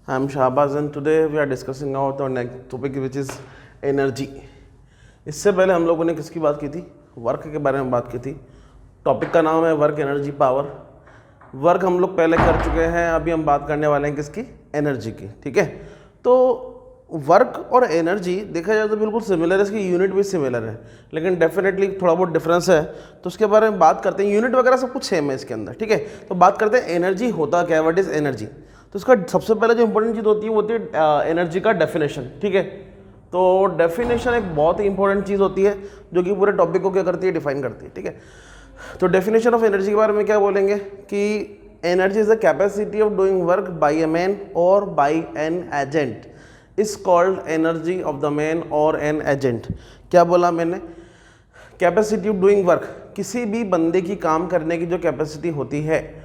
I am Shahbaz and today we are discussing about our next topic which is energy. इससे पहले हम लोगों ने किसकी बात की थी? वर्क के बारे में बात की थी. टॉपिक का नाम है वर्क, एनर्जी, पावर. वर्क हम लोग पहले कर चुके हैं, अभी हम बात करने वाले हैं किसकी? एनर्जी की. ठीक है, तो वर्क और एनर्जी देखा जाए तो बिल्कुल सिमिलर है, इसकी यूनिट भी सिमिलर है, लेकिन डेफिनेटली थोड़ा बहुत डिफरेंस है. तो उसके बारे में बात करते हैं. यूनिट वगैरह सब कुछ सेम है इसके अंदर. ठीक है, तो बात करते हैं एनर्जी होता क्या है, व्हाट इज एनर्जी. तो इसका सबसे पहले जो इंपॉर्टेंट चीज़ होती है वो होती है एनर्जी का डेफिनेशन. ठीक है, तो डेफिनेशन एक बहुत ही इंपॉर्टेंट चीज़ होती है जो कि पूरे टॉपिक को क्या करती है, डिफाइन करती है. ठीक है, तो डेफिनेशन ऑफ एनर्जी के बारे में क्या बोलेंगे कि energy is the capacity of doing work by a man or by an agent is called energy of the man or an agent. क्या बोला मैंने? कैपेसिटी ऑफ डूइंग वर्क, किसी भी बंदे की काम करने की जो कैपेसिटी होती है,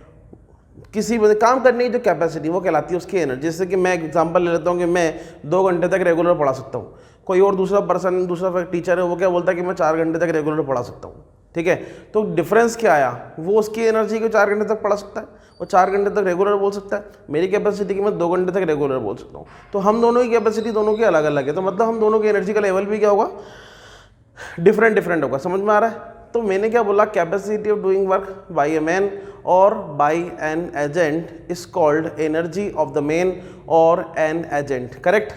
किसी काम करने की जो कैपेसिटी वो कहलाती है उसकी एनर्जी. जैसे कि मैं एग्जांपल ले लेता हूँ कि मैं 2 घंटे तक रेगुलर पढ़ा सकता हूँ. कोई और दूसरा पर्सन, दूसरा टीचर है, वो क्या बोलता है कि मैं 4 घंटे तक रेगुलर पढ़ा सकता हूँ. ठीक है, तो डिफरेंस क्या आया? वो उसकी एनर्जी को 4 घंटे तक पढ़ा सकता है, वो 4 घंटे तक रेगुलर बोल सकता है. मेरी कैपेसिटी की मैं 2 घंटे तक रेगुलर बोल सकता हूँ. तो हम दोनों की कैपेसिटी दोनों की अलग अलग है, तो मतलब हम दोनों की एनर्जी का लेवल भी क्या होगा? डिफरेंट होगा. समझ में आ रहा है? तो मैंने क्या बोला? Capacity of doing work by a man or by an agent is called energy of the man or an agent. Correct?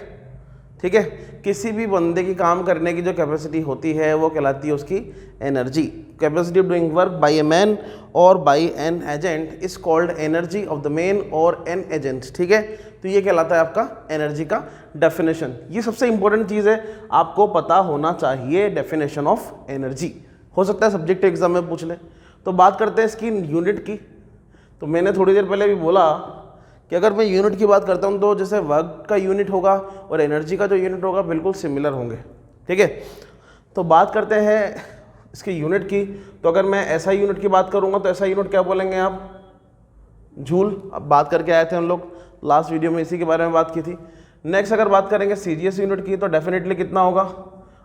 ठीक है, किसी भी बंदे की काम करने की जो कैपेसिटी होती है वो कहलाती है उसकी energy. Capacity of doing work by a man or by an agent is called energy of the man or an agent. ठीक है, तो ये कहलाता है आपका एनर्जी का डेफिनेशन. ये सबसे इंपॉर्टेंट चीज़ है, आपको पता होना चाहिए डेफिनेशन ऑफ एनर्जी. हो सकता है सब्जेक्ट एग्जाम में पूछ ले. तो बात करते हैं इसकी यूनिट की. तो मैंने थोड़ी देर पहले भी बोला कि अगर मैं यूनिट की बात करता हूँ तो जैसे वर्क का यूनिट होगा और एनर्जी का जो यूनिट होगा बिल्कुल सिमिलर होंगे. ठीक है, तो बात करते हैं इसकी यूनिट की. तो अगर मैं ऐसा यूनिट की बात करूँगा तो ऐसा यूनिट क्या बोलेंगे आप? जूल. अब बात करके आए थे हम लोग लास्ट वीडियो में, इसी के बारे में बात की थी. नेक्स्ट अगर बात करेंगे सीजीएस यूनिट की तो डेफिनेटली कितना होगा?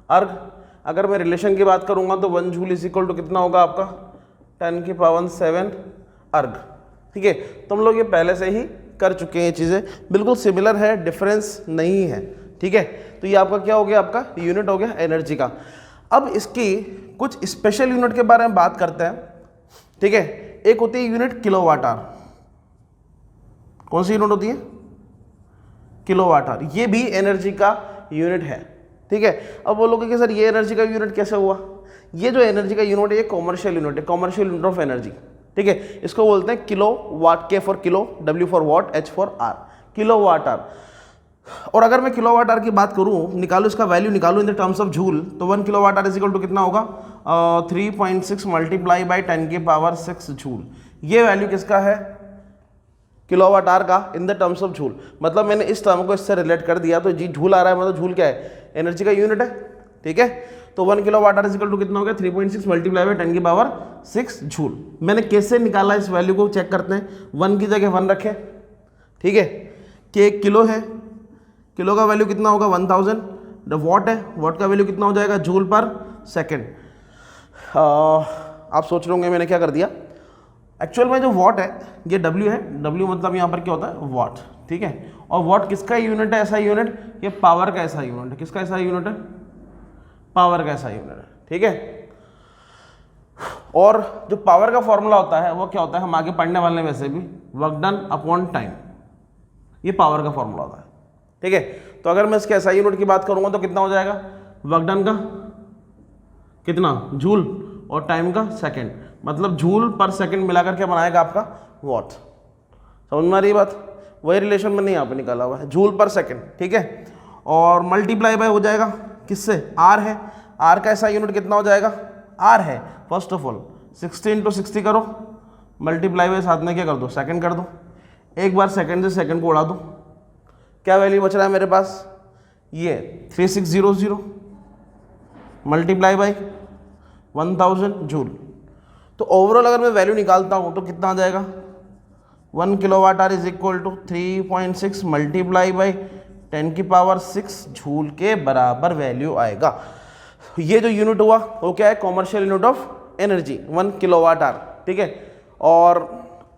अर्ग. अगर मैं रिलेशन की बात करूंगा तो 1 जूल इज इक्वल टू कितना होगा आपका? 10⁻7 अर्ग. ठीक है, तो हम लोग ये पहले से ही कर चुके हैं. ये चीज़ें बिल्कुल सिमिलर है, डिफरेंस नहीं है. ठीक है, तो ये आपका क्या हो गया? आपका यूनिट हो गया एनर्जी का. अब इसकी कुछ स्पेशल यूनिट के बारे में बात करते हैं. ठीक है, एक होती है यूनिट किलोवाट आवर. कौन सी यूनिट होती है? Kilowatt our. ये भी एनर्जी का यूनिट है. ठीक है, अब बोलोगे कि सर ये एनर्जी का यूनिट कैसे हुआ? ये जो एनर्जी का यूनिट है ये कॉमर्शियल यूनिट है, कॉमर्शियल यूनिट ऑफ एनर्जी. ठीक है, इसको बोलते हैं kilo watt. K for kilo, W for watt, H for hour. Kilo watt hour. और अगर मैं किलो वाट आर की बात करूं, निकालू इसका वैल्यू निकालू in the terms of joule, तो 1 kilo watt hour is equal to कितना होगा? 3.6 मल्टीप्लाई बाई 10⁻6 जूल. ये वैल्यू किसका है? किलोवाट आवर का in the terms of joule. मतलब मैंने इस टर्म को इससे रिलेट कर दिया, तो जी जूल आ रहा है, मतलब जूल क्या है? एनर्जी का यूनिट है. ठीक है, तो 1 kilowatt hour is equal to कितना हो गया? 3.6 मल्टीप्लाई बाई 10⁻6 जूल. मैंने कैसे निकाला इस वैल्यू को चेक करते हैं. 1 की जगह 1 रखे. ठीक है, कि 1 किलो है, किलो का वैल्यू कितना होगा? 1000. वॉट है, वॉट का वैल्यू कितना हो जाएगा? जूल पर सेकेंड. आप सोच रहे होंगे मैंने क्या कर दिया. एक्चुअल में जो वॉट है ये W है. W मतलब यहाँ पर क्या होता है? वॉट. ठीक है, और वॉट किसका यूनिट है? ऐसा यूनिट, ये पावर का ऐसा यूनिट है. किसका ऐसा यूनिट है? पावर का ऐसा यूनिट है. ठीक है, और जो पावर का फॉर्मूला होता है वो क्या होता है? हम आगे पढ़ने वाले हैं वैसे भी, वर्क डन अपॉन टाइम. ये पावर का फॉर्मूला होता है. ठीक है, तो अगर मैं इसके ऐसा यूनिट की बात करूंगा तो कितना हो जाएगा? वर्क डन का कितना? जूल, और टाइम का सेकेंड. मतलब जूल पर सेकंड मिलाकर क्या बनाएगा आपका? वॉट. समझ में आ रही बात? वही रिलेशन मैंने यहाँ पे निकाला हुआ है, जूल पर सेकंड. ठीक है, और मल्टीप्लाई बाय हो जाएगा किससे? आर है. आर का ऐसा यूनिट कितना हो जाएगा? आर है. फर्स्ट ऑफ ऑल 60 × 60 करो, मल्टीप्लाई बाय साथ में क्या कर दो? सेकंड कर दो. एक बार सेकंड से सेकंड को उड़ा दो, क्या वैल्यू बच रहा है मेरे पास? ये 3600 मल्टीप्लाई बाय 1000 जूल. तो ओवरऑल अगर मैं वैल्यू निकालता हूँ तो कितना आ जाएगा? 1 kilowatt hour is equal to 3.6 multiply by 10⁻6 joule के बराबर वैल्यू आएगा. ये जो यूनिट हुआ वो क्या है? Commercial unit of energy, 1 kilowatt hour. ठीक है, और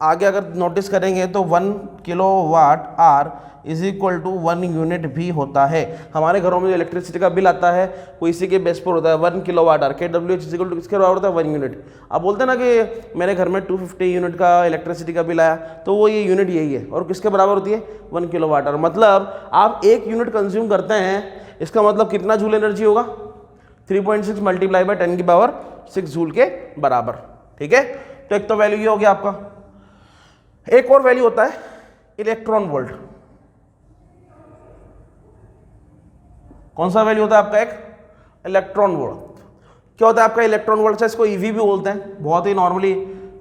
आगे अगर नोटिस करेंगे तो 1 kilowatt hour is equal to 1 unit भी होता है। हमारे घरों में जो इलेक्ट्रिसिटी का बिल आता है वो इसी के बेस पर होता है, 1 kilowatt hour, KWH is equal to किसके बराबर होता है, 1 यूनिट। आप बोलते हैं ना कि मेरे घर में 250 यूनिट का इलेक्ट्रिसिटी का बिल आया, तो वो ये यूनिट यही है और किसके बराबर होती है, 1 किलोवाट आर। मतलब आप 1 यूनिट कंज्यूम करते हैं, इसका मतलब कितना जूल एनर्जी होगा, 3.6 मल्टीप्लाई बाय 10 की पावर 6 जूल के बराबर। ठीक है, तो एक तो वैल्यू ये हो गया आपका। एक और वैल्यू होता है इलेक्ट्रॉन वोल्ट। कौन सा वैल्यू होता है आपका, एक इलेक्ट्रॉन वोल्ट। क्या होता है आपका इलेक्ट्रॉन वोल्ट, इसको ईवी भी बोलते हैं, बहुत ही नॉर्मली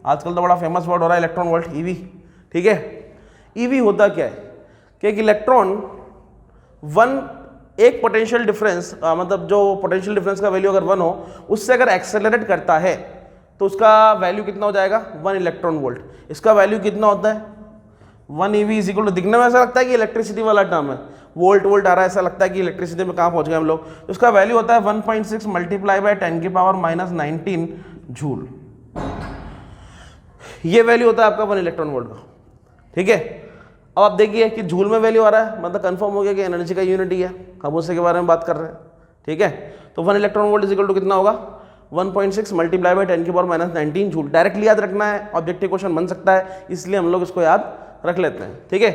आजकल तो बड़ा फेमस वर्ड हो रहा है इलेक्ट्रॉन वोल्ट, ईवी। ठीक है, ईवी होता क्या है कि एक इलेक्ट्रॉन एक पोटेंशियल डिफरेंस, मतलब जो पोटेंशियल डिफरेंस का वैल्यू अगर 1 हो, उससे अगर एक्सेलरेट करता है तो उसका वैल्यू कितना हो जाएगा, 1 इलेक्ट्रॉन वोल्ट। इसका वैल्यू कितना होता है, 1 EV इज इक्वल टू, दिखने में ऐसा लगता है कि इलेक्ट्रिसिटी वाला टर्म है, वोल्ट वोल्ट आ रहा है, ऐसा लगता है कि इलेक्ट्रिसिटी में कहाँ पहुंच गए हम लोग। तो उसका वैल्यू होता है 1.6 मल्टीप्लाई बाय 10 की पावर -19 जूल। ये वैल्यू होता है आपका 1 इलेक्ट्रॉन वोल्ट का। ठीक है, अब आप देखिए कि जूल में वैल्यू आ रहा है, मतलब कंफर्म हो गया कि एनर्जी का यूनिट ही है, हम उसी के बारे में बात कर रहे हैं। ठीक है, तो 1 electron volt is equal to कितना होगा, 1.6 मल्टीप्लाई बाय 10 की पावर -19 जूल। डायरेक्टली याद रखना है, ऑब्जेक्टिव क्वेश्चन बन सकता है, इसलिए हम लोग इसको याद रख लेते हैं। ठीक है,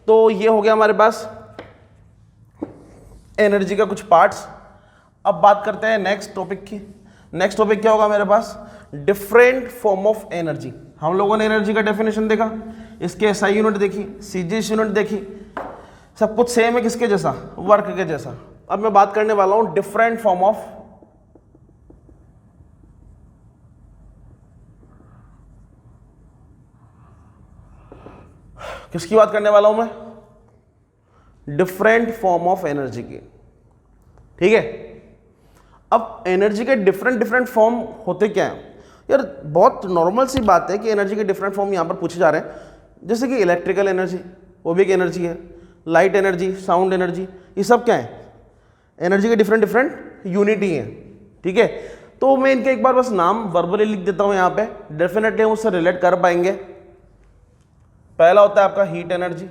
तो ये हो गया हमारे पास एनर्जी का कुछ पार्ट्स। अब बात करते हैं नेक्स्ट टॉपिक की। नेक्स्ट टॉपिक क्या होगा मेरे पास, डिफरेंट फॉर्म ऑफ एनर्जी। हम लोगों ने एनर्जी का डेफिनेशन देखा, इसके एसआई यूनिट देखी, सीजीएस यूनिट देखी, सब कुछ सेम है किसके जैसा, वर्क के जैसा। अब मैं बात करने वाला हूं डिफरेंट फॉर्म ऑफ, किसकी बात करने वाला हूं मैं, डिफरेंट फॉर्म ऑफ एनर्जी की। ठीक है, अब एनर्जी के डिफरेंट डिफरेंट फॉर्म होते क्या हैं यार, बहुत नॉर्मल सी बात है कि एनर्जी के डिफरेंट फॉर्म यहां पर पूछे जा रहे हैं। जैसे कि इलेक्ट्रिकल एनर्जी, वो भी एक एनर्जी है, लाइट एनर्जी, साउंड एनर्जी, ये सब क्या है, एनर्जी के डिफरेंट डिफरेंट यूनिट ही हैं। ठीक है, तो मैं इनके एक बार बस नाम वर्बली लिख देता हूं यहां पे, डेफिनेटली हम उससे रिलेट कर पाएंगे। पहला होता है आपका heat energy,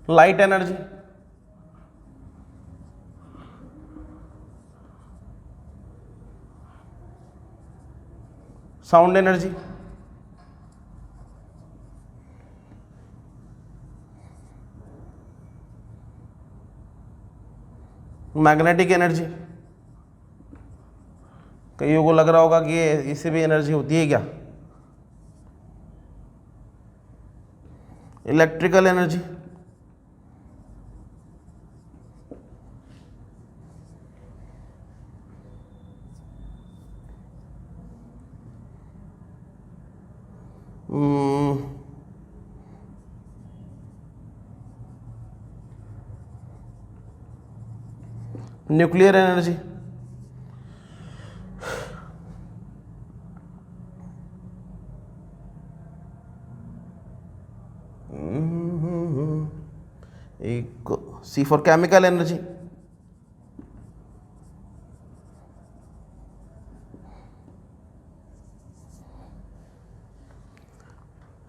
light energy, sound energy, magnetic energy. कईयों को लग रहा होगा कि ये इससे भी एनर्जी होती है क्या, इलेक्ट्रिकल एनर्जी, न्यूक्लियर एनर्जी, एक C for chemical energy,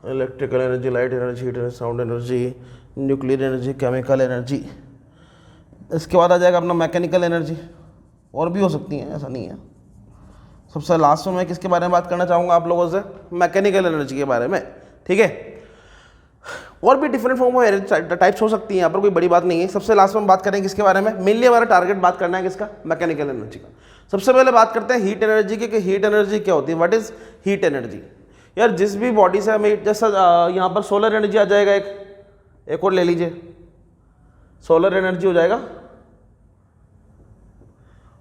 electrical energy, light energy, heat energy, sound energy, nuclear energy, chemical energy. इसके बाद आ जाएगा अपना मैकेनिकल एनर्जी, और भी हो सकती हैं, ऐसा नहीं है। सबसे लास्ट में मैं किसके बारे में बात करना चाहूँगा आप लोगों से, मैकेनिकल एनर्जी के बारे में। ठीक है, और भी डिफरेंट फॉर्म ऑफ टाइप्स हो सकती हैं, यहाँ पर कोई बड़ी बात नहीं है। सबसे लास्ट में बात करेंगे किसके बारे में, मेनली हमारा टारगेट बात करना है किसका, मैकेनिकल एनर्जी का। सबसे पहले बात करते हैं हीट एनर्जी की, कि हीट एनर्जी क्या होती है, व्हाट इज हीट एनर्जी। यार जिस भी बॉडी से हमें, जैसा यहाँ पर सोलर एनर्जी आ जाएगा, एक और ले लीजिए, सोलर एनर्जी हो जाएगा,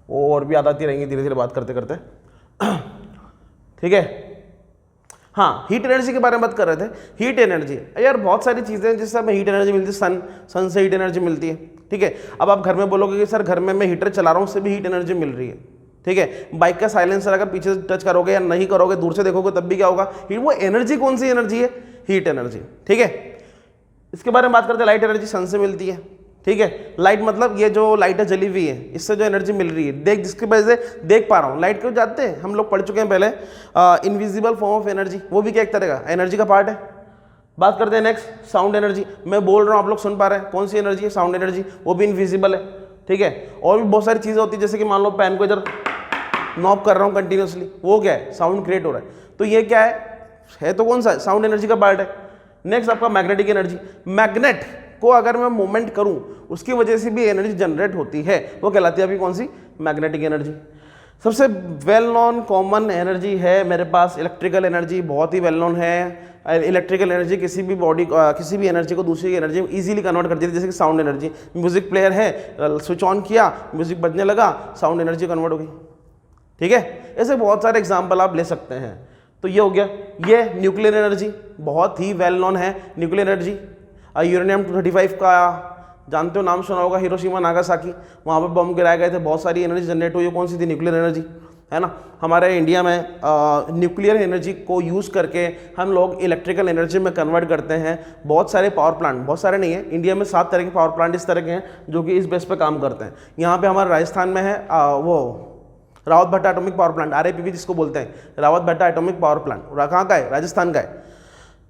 और भी याद आती रहेंगी धीरे धीरे बात करते करते। ठीक है, हाँ, हीट एनर्जी के बारे में बात कर रहे थे। हीट एनर्जी यार बहुत सारी चीज़ें हैं जिससे हमें हीट एनर्जी मिलती है, सन से हीट एनर्जी मिलती है। ठीक है, अब आप घर में बोलोगे कि सर घर में मैं हीटर चला रहा हूँ, उससे भी हीट एनर्जी मिल रही है। ठीक है, बाइक का साइलेंसर अगर पीछे से टच करोगे या नहीं करोगे, दूर से देखोगे तब भी क्या होगा, वो एनर्जी कौन सी एनर्जी है, हीट एनर्जी। ठीक है, इसके बारे में बात करते हैं, लाइट एनर्जी सन से मिलती है। ठीक है, लाइट मतलब ये जो लाइट है जली हुई है, इससे जो एनर्जी मिल रही है, देख जिसकी वजह से देख पा रहा हूँ। लाइट क्यों जाते हैं, हम लोग पढ़ चुके हैं पहले, इनविजिबल फॉर्म ऑफ एनर्जी, वो भी क्या एक तरह का एनर्जी का पार्ट है। बात करते हैं नेक्स्ट, साउंड एनर्जी। मैं बोल रहा हूँ, आप लोग सुन पा रहे हैं, कौन सी एनर्जी है, साउंड एनर्जी, वो भी इनविजिबल है। ठीक है, और भी बहुत सारी चीज़ें होती है, जैसे कि मान लो पेन को इधर नॉब कर रहा हूँ कंटिन्यूसली, वो क्या है, साउंड क्रिएट हो रहा है। तो ये क्या है तो कौन सा, साउंड एनर्जी का पार्ट है। नेक्स्ट आपका मैग्नेटिक एनर्जी। मैग्नेट को अगर मैं मूवमेंट करूं, उसकी वजह से भी एनर्जी जनरेट होती है, वो कहलाती है अभी कौन सी, मैग्नेटिक एनर्जी। सबसे वेल नोन कॉमन एनर्जी है मेरे पास इलेक्ट्रिकल एनर्जी, बहुत ही वेल नोन है। इलेक्ट्रिकल एनर्जी किसी भी बॉडी किसी भी एनर्जी को दूसरी एनर्जी में इजीली कन्वर्ट कर देती है, जैसे कि साउंड एनर्जी। म्यूजिक प्लेयर है, स्विच ऑन किया, म्यूजिक बजने लगा, साउंड एनर्जी कन्वर्ट हो गई। ठीक है, ऐसे बहुत सारे एग्जाम्पल आप ले सकते हैं। तो ये हो गया। ये न्यूक्लियर एनर्जी बहुत ही वेल नोन है। न्यूक्लियर एनर्जी यूरेनियम 235 का जानते हो, नाम सुना होगा, हिरोशिमा नागासाकी, वहाँ पर बम गिराए गए थे, बहुत सारी एनर्जी जनरेट हुई। कौन सी थी, न्यूक्लियर एनर्जी, है ना। हमारे इंडिया में न्यूक्लियर एनर्जी को यूज़ करके हम लोग इलेक्ट्रिकल एनर्जी में कन्वर्ट करते हैं। बहुत सारे पावर प्लांट, बहुत सारे नहीं है, इंडिया में 7 तरह के पावर प्लांट इस तरह के हैं जो कि इस बेस पे काम करते हैं। यहाँ पे हमारे राजस्थान में है वो रावत भट्टा एटॉमिक पावर प्लांट, RAPP जिसको बोलते हैं, रावत भट्टा एटॉमिक पावर प्लांट, कहाँ का है, राजस्थान का है।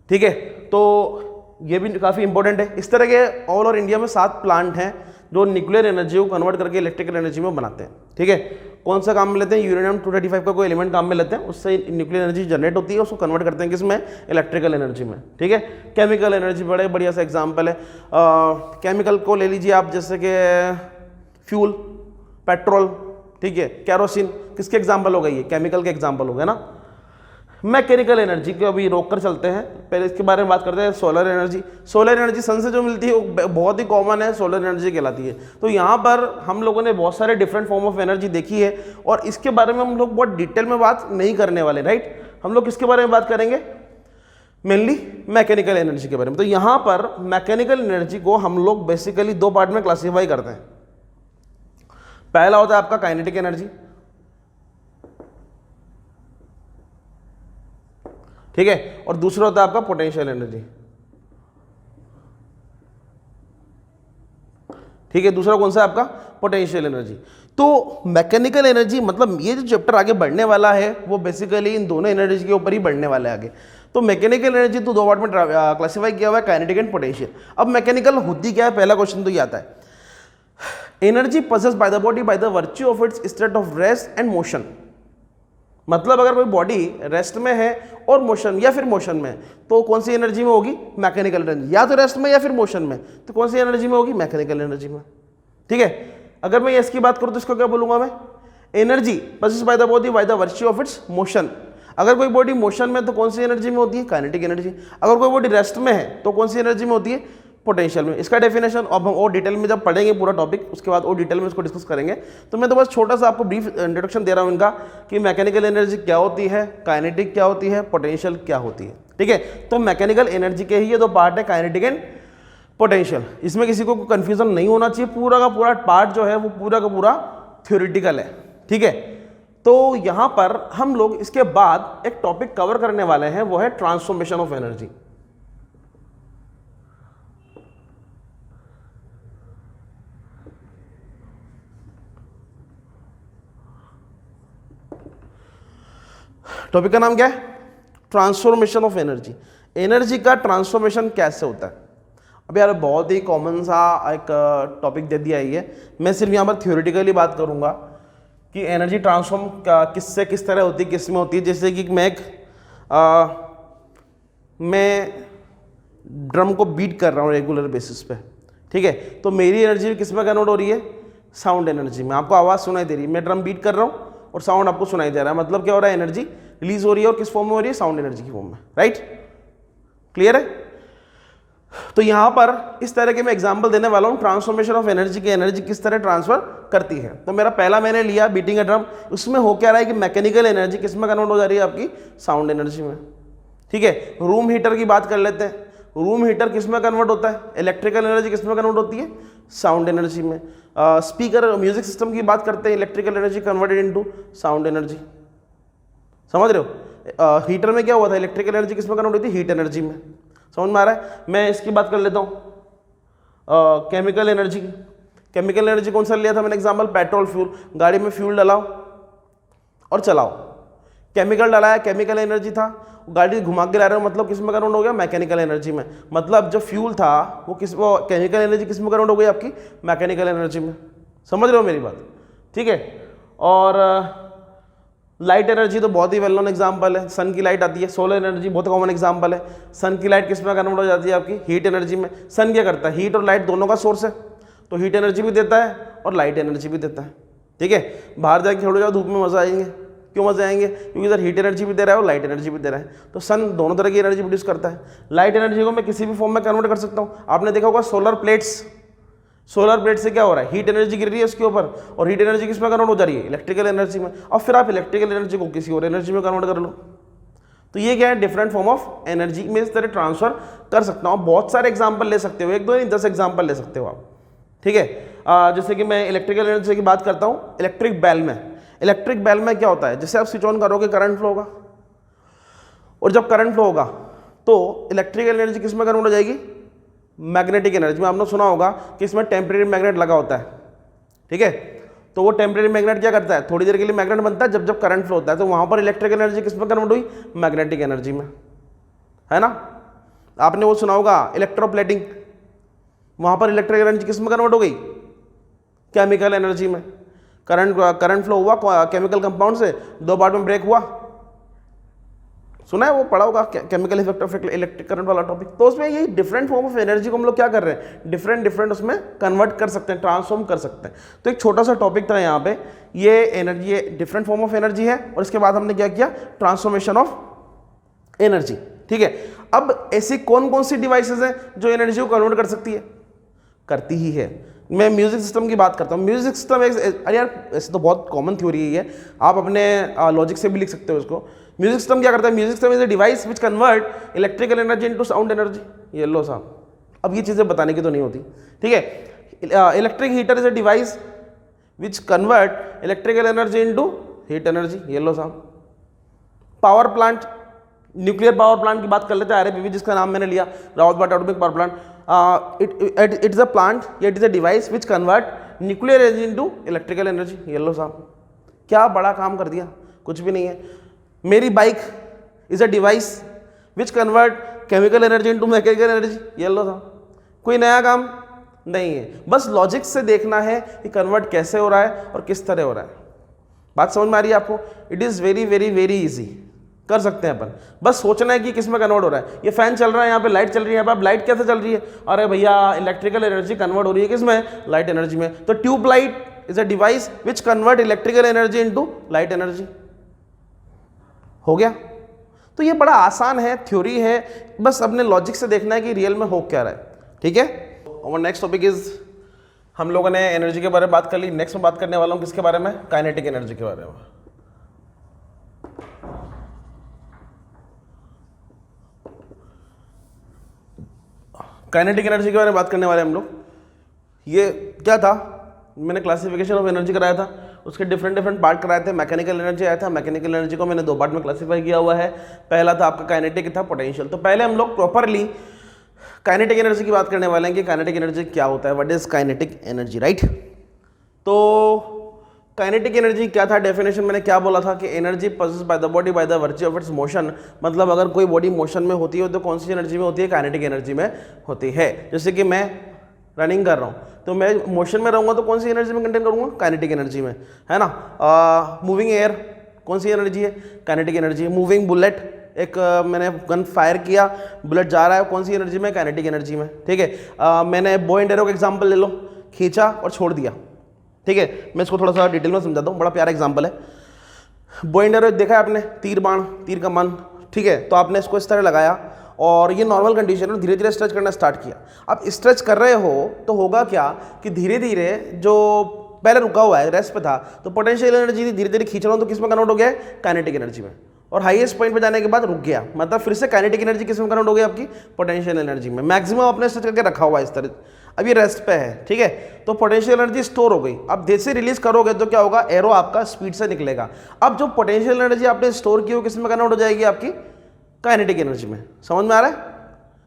ठीक है, तो ये भी काफ़ी इंपॉर्टेंट है। इस तरह के ऑल ओवर इंडिया में 7 प्लांट हैं जो न्यूक्लियर एनर्जी को कन्वर्ट करके इलेक्ट्रिकल एनर्जी में बनाते हैं। ठीक है, कौन सा काम में लेते हैं, यूरेनियम 235 का कोई एलिमेंट काम में लेते हैं, उससे न्यूक्लियर एनर्जी जनरेट होती है, उसको कन्वर्ट करते हैं किसमें, इलेक्ट्रिकल एनर्जी में। ठीक है, केमिकल एनर्जी बड़े बढ़िया सा एग्जाम्पल है। केमिकल को ले लीजिए आप, जैसे कि फ्यूल, पेट्रोल, ठीक है, कैरोसिन, किसके एग्जाम्पल हो गई है, केमिकल के एग्जाम्पल हो गए ना। मैकेनिकल एनर्जी को अभी रोक कर चलते हैं, पहले इसके बारे में बात करते हैं। Solar energy, solar energy sun से जो मिलती है वो बहुत ही कॉमन है, सोलर एनर्जी कहलाती है। तो यहाँ पर हम लोगों ने बहुत सारे डिफरेंट फॉर्म ऑफ एनर्जी देखी है, और इसके बारे में हम लोग बहुत डिटेल में बात नहीं करने वाले, राइट। हम लोग किसके बारे में बात करेंगे, मेनली मैकेनिकल एनर्जी के बारे में। तो यहाँ पर मैकेनिकल एनर्जी को हम लोग बेसिकली 2 पार्ट में क्लासीफाई करते हैं। पहला होता है आपका काइनेटिक एनर्जी, ठीक है, और दूसरा होता है आपका पोटेंशियल एनर्जी। ठीक है, दूसरा कौन सा है आपका, पोटेंशियल एनर्जी। तो मैकेनिकल एनर्जी मतलब ये जो चैप्टर आगे बढ़ने वाला है वो बेसिकली इन दोनों एनर्जी के ऊपर ही बढ़ने वाला है आगे। तो मैकेनिकल एनर्जी तो 2 पार्ट में क्लासीफाई किया हुआ है, काइनेटिक एंड पोटेंशियल। अब मैकेनिकल होती क्या है, पहला क्वेश्चन तो ये आता है, energy possessed by the body by the virtue of its state of rest and motion। मतलब अगर कोई बॉडी रेस्ट में है और मोशन या फिर मोशन में, तो कौन सी एनर्जी में होगी, मैकेनिकल एनर्जी। या तो रेस्ट में या फिर मोशन में, तो कौन सी एनर्जी में होगी, मैकेनिकल एनर्जी में। ठीक है, अगर मैं इसकी बात करूं तो इसको क्या बोलूंगा मैं, energy possessed by the body by the virtue of its motion। अगर कोई बॉडी मोशन में तो कौन सी एनर्जी में होती है, काइनेटिक एनर्जी। अगर कोई बॉडी रेस्ट में है तो कौन सी एनर्जी में होती है, पोटेंशियल में। इसका डेफिनेशन अब हम और डिटेल में जब पढ़ेंगे पूरा टॉपिक, उसके बाद और डिटेल में इसको डिस्कस करेंगे। तो मैं तो बस छोटा सा आपको ब्रीफ इंट्रोडक्शन दे रहा हूँ इनका, कि मैकेनिकल एनर्जी क्या होती है, काइनेटिक क्या होती है, पोटेंशियल क्या होती है। ठीक है, तो मैकेनिकल एनर्जी के ही ये 2 पार्ट है, काइनेटिक एंड पोटेंशियल। इसमें किसी को कंफ्यूजन नहीं होना चाहिए, पूरा का पूरा पार्ट जो है वो पूरा का पूरा थ्योरेटिकल है। ठीक है, तो यहाँ पर हम लोग इसके बाद एक टॉपिक कवर करने वाले हैं, वो है ट्रांसफॉर्मेशन ऑफ एनर्जी। टॉपिक का नाम क्या है, ट्रांसफॉर्मेशन ऑफ एनर्जी। एनर्जी का ट्रांसफॉर्मेशन कैसे होता है। अब यार बहुत ही कॉमन सा एक टॉपिक दे दिया है, मैं सिर्फ यहाँ पर थ्योरेटिकली बात करूँगा कि एनर्जी ट्रांसफॉर्म किससे किस तरह होती है, किस में होती है। जैसे कि मैं ड्रम को बीट कर रहा हूँ रेगुलर बेसिस पे, ठीक है, तो मेरी एनर्जी किस में कन्वर्ट हो रही है, साउंड एनर्जी में। आपको आवाज़ सुनाई दे रही है, मैं ड्रम बीट कर रहा हूँ और साउंड आपको सुनाई दे रहा है, मतलब क्या हो रहा है, एनर्जी रिलीज हो रही है, और किस फॉर्म में हो रही है, साउंड एनर्जी की फॉर्म में। राइट, क्लियर है। तो यहां पर इस तरह के मैं एग्जांपल देने वाला हूं, ट्रांसफॉर्मेशन ऑफ एनर्जी की, एनर्जी किस तरह ट्रांसफर करती है। तो मेरा पहला मैंने लिया बीटिंग अ ड्रम, उसमें हो क्या रहा है कि मैकेनिकल एनर्जी किस में कन्वर्ट हो जा रही है, आपकी साउंड एनर्जी में। ठीक है, रूम हीटर की बात कर लेते हैं, रूम हीटर किस में कन्वर्ट होता है, इलेक्ट्रिकल एनर्जी किस में कन्वर्ट होती है, साउंड एनर्जी में। स्पीकर म्यूजिक सिस्टम की बात करते हैं, electrical energy converted into sound energy. समझ रहे हो, हीटर में क्या हुआ था, इलेक्ट्रिकल एनर्जी किस में कन्वर्ट होती है, हीट एनर्जी में। समझ में आ रहा है। मैं इसकी बात कर लेता हूँ, केमिकल एनर्जी, केमिकल एनर्जी कौन सा लिया था मैंने एग्जांपल, पेट्रोल फ्यूल, गाड़ी में फ्यूल डलाओ और चलाओ, केमिकल डलाया, केमिकल एनर्जी था, गाड़ी घुमा के ला रहे हो, मतलब किस में कन्वर्ट हो गया, मैकेनिकल एनर्जी में। मतलब जो फ्यूल था वो केमिकल एनर्जी किस में कन्वर्ट हो गई आपकी, मैकेनिकल एनर्जी में। समझ रहे हो मेरी बात, ठीक है। और लाइट एनर्जी तो बहुत ही वेल नोन एग्जाम्पल है, सन की लाइट आती है, सोलर एनर्जी बहुत कॉमन एग्जाम्पल है। सन की लाइट किस में कन्वर्ट हो जाती है आपकी, हीट एनर्जी में। सन क्या करता है, हीट और लाइट दोनों का सोर्स है, तो हीट एनर्जी भी देता है और लाइट एनर्जी भी देता है, ठीक है। बाहर जाके खड़े हो जाओ धूप में, मजा आएंगे, क्यों मजे आएंगे, क्योंकि इधर हीट एनर्जी भी दे रहा है और लाइट एनर्जी भी दे रहा है। तो सन दोनों तरह की एनर्जी प्रोड्यूस करता है। लाइट एनर्जी को मैं किसी भी फॉर्म में कन्वर्ट कर सकता हूँ। आपने देखा होगा सोलर प्लेट्स, सोलर प्लेट से क्या हो रहा है, हीट एनर्जी गिर रही है उसके ऊपर, और हीट एनर्जी किस में कन्वर्ट हो जा रही है, इलेक्ट्रिकल एनर्जी में। और फिर आप इलेक्ट्रिकल एनर्जी को किसी और एनर्जी में कन्वर्ट कर लो। तो ये क्या है, डिफरेंट फॉर्म ऑफ एनर्जी में इस तरह ट्रांसफर कर सकता हूँ। बहुत सारे एग्जाम्पल ले सकते हो, एक दो नहीं 10 एग्जाम्पल ले सकते हो आप, ठीक है। जैसे कि मैं इलेक्ट्रिकल एनर्जी की बात करता हूँ, इलेक्ट्रिक बेल में, इलेक्ट्रिक बेल में क्या होता है, जैसे आप स्विच ऑन करोगे करंट फ्लो होगा, और जब करंट फ्लो होगा तो इलेक्ट्रिकल एनर्जी किस में कन्वर्ट हो जाएगी, मैग्नेटिक एनर्जी में। आपने सुना होगा कि इसमें टेम्परेरी मैग्नेट लगा होता है, ठीक है। तो वो टेम्परेरी मैग्नेट क्या करता है, थोड़ी देर के लिए मैग्नेट बनता है, जब जब करंट फ्लो होता है तो वहां पर इलेक्ट्रिक एनर्जी किस में कन्वर्ट हुई, मैग्नेटिक एनर्जी में, है ना। आपने वो सुना होगा इलेक्ट्रोप्लेटिंग, वहां पर इलेक्ट्रिक एनर्जी किस में कन्वर्ट हो गई, केमिकल एनर्जी में। करंट फ्लो हुआ केमिकल कंपाउंड से, 2 पार्ट में ब्रेक हुआ, सुना है वो, पढ़ा होगा chemical effect of electric current वाला टॉपिक। तो उसमें ये डिफरेंट फॉर्म ऑफ एनर्जी को हम लोग क्या कर रहे हैं, डिफरेंट उसमें कन्वर्ट कर सकते हैं, ट्रांसफॉर्म कर सकते हैं। तो एक छोटा सा टॉपिक था यहाँ पे, ये एनर्जी, ये डिफरेंट फॉर्म ऑफ एनर्जी है, और इसके बाद हमने क्या किया, ट्रांसफॉर्मेशन ऑफ एनर्जी, ठीक है। अब ऐसी कौन कौन सी डिवाइसेज हैं जो एनर्जी को कन्वर्ट कर सकती है, करती ही है। मैं म्यूजिक सिस्टम की बात करता हूँ। म्यूजिक सिस्टम अरे यार ऐसे तो बहुत कॉमन थ्योरी है, आप अपने लॉजिक से भी लिख सकते हो इसको। म्यूजिक सिस्टम क्या करता है, music system is a device which convert electrical energy into sound energy. ये लो साहब, अब ये चीज़ें बताने की तो नहीं होती, ठीक है। Electric heater is a device which convert electrical energy into heat energy. ये लो साहब। Power plant, nuclear power plant की बात कर लेते हैं, RAPP जिसका नाम मैंने लिया, Rawatbhata atomic power plant. It is a plant, it is a device which convert nuclear energy into electrical energy. ये लो साहब, क्या बड़ा काम कर दिया, कुछ भी नहीं है। मेरी bike is a device which convert chemical energy into mechanical energy. ये लो साहब, कोई नया काम नहीं है, बस लॉजिक से देखना है कि कन्वर्ट कैसे हो रहा है और किस तरह हो रहा है। बात समझ में आ रही है आपको? It is very very very easy, कर सकते हैं अपन, बस सोचना है कि किस में कन्वर्ट हो रहा है। ये फैन चल रहा है, यहाँ पे लाइट चल रही है, यहाँ पे अब लाइट कैसे चल रही है, अरे भैया इलेक्ट्रिकल एनर्जी कन्वर्ट हो रही है किस में, लाइट एनर्जी में। तो tube light is a device which convert electrical energy into light energy. हो गया। तो ये बड़ा आसान है, थ्योरी है, बस अपने लॉजिक से देखना है कि रियल में हो क्या रहा है, ठीक है। और नेक्स्ट टॉपिक इज, हम लोगों ने एनर्जी के बारे में बात कर ली, नेक्स्ट में बात करने वाला हूं किसके बारे में, काइनेटिक एनर्जी के बारे में। काइनेटिक एनर्जी के बारे में बात करने वाले हम लोग। ये क्या था, मैंने क्लासिफिकेशन ऑफ एनर्जी कराया था, उसके डिफरेंट पार्ट कराए थे। मैकेनिकल एनर्जी आया था, मैकेनिकल एनर्जी को मैंने 2 पार्ट में क्लासीफाई किया हुआ है। पहला था आपका काइनेटिक, था पोटेंशियल। तो पहले हम लोग प्रॉपरली काइनेटिक एनर्जी की बात करने वाले हैं कि काइनेटिक एनर्जी क्या होता है, what is kinetic energy, right. तो काइनेटिक एनर्जी क्या था, डेफिनेशन मैंने क्या बोला था कि energy possessed by the body by the virtue of its motion. मतलब अगर कोई बॉडी मोशन में होती है तो कौन सी एनर्जी में होती है, काइनेटिक एनर्जी में होती है। जैसे कि मैं रनिंग कर रहा हूँ तो मैं मोशन में रहूँगा तो कौन सी एनर्जी में कंटेन करूँगा, काइनेटिक एनर्जी में, है ना। मूविंग एयर कौन सी एनर्जी है, काइनेटिक एनर्जी है। मूविंग बुलेट, एक मैंने गन फायर किया, बुलेट जा रहा है, कौन सी एनर्जी में, काइनेटिक एनर्जी में, ठीक है। मैंने बो एंड एरो का एग्जाम्पल ले लो, खींचा और छोड़ दिया, ठीक है। मैं इसको थोड़ा सा डिटेल में समझाता हूँ, बड़ा प्यारा एग्जाम्पल है। बो एंड एरो देखा है आपने, तीर बाण, तीर का मन, ठीक है। तो आपने इसको इस तरह लगाया और ये नॉर्मल कंडीशन में धीरे धीरे स्ट्रेच करना स्टार्ट किया। अब स्ट्रेच कर रहे हो तो होगा क्या कि धीरे धीरे जो पहले रुका हुआ है रेस्ट पे था, तो पोटेंशियल एनर्जी धीरे धीरे खींच रहा हूँ तो किस में कन्वर्ट हो गया, काइनेटिक एनर्जी में। और हाईएस्ट पॉइंट पे जाने के बाद रुक गया, मतलब फिर से काइनेटिक एनर्जी किस में कन्वर्ट हो गई आपकी, पोटेंशियल एनर्जी में। मैक्सिमम आपने स्ट्रेच करके रखा हुआ है इस तरह, अब ये रेस्ट पे है, ठीक है। तो पोटेंशियल एनर्जी स्टोर हो गई। अब जैसे रिलीज करोगे तो क्या होगा, एरो आपका स्पीड से निकलेगा। अब जो पोटेंशियल एनर्जी आपने स्टोर की हो किस में कन्वर्ट हो जाएगी, आपकी काइनेटिक एनर्जी में। समझ में आ रहा है?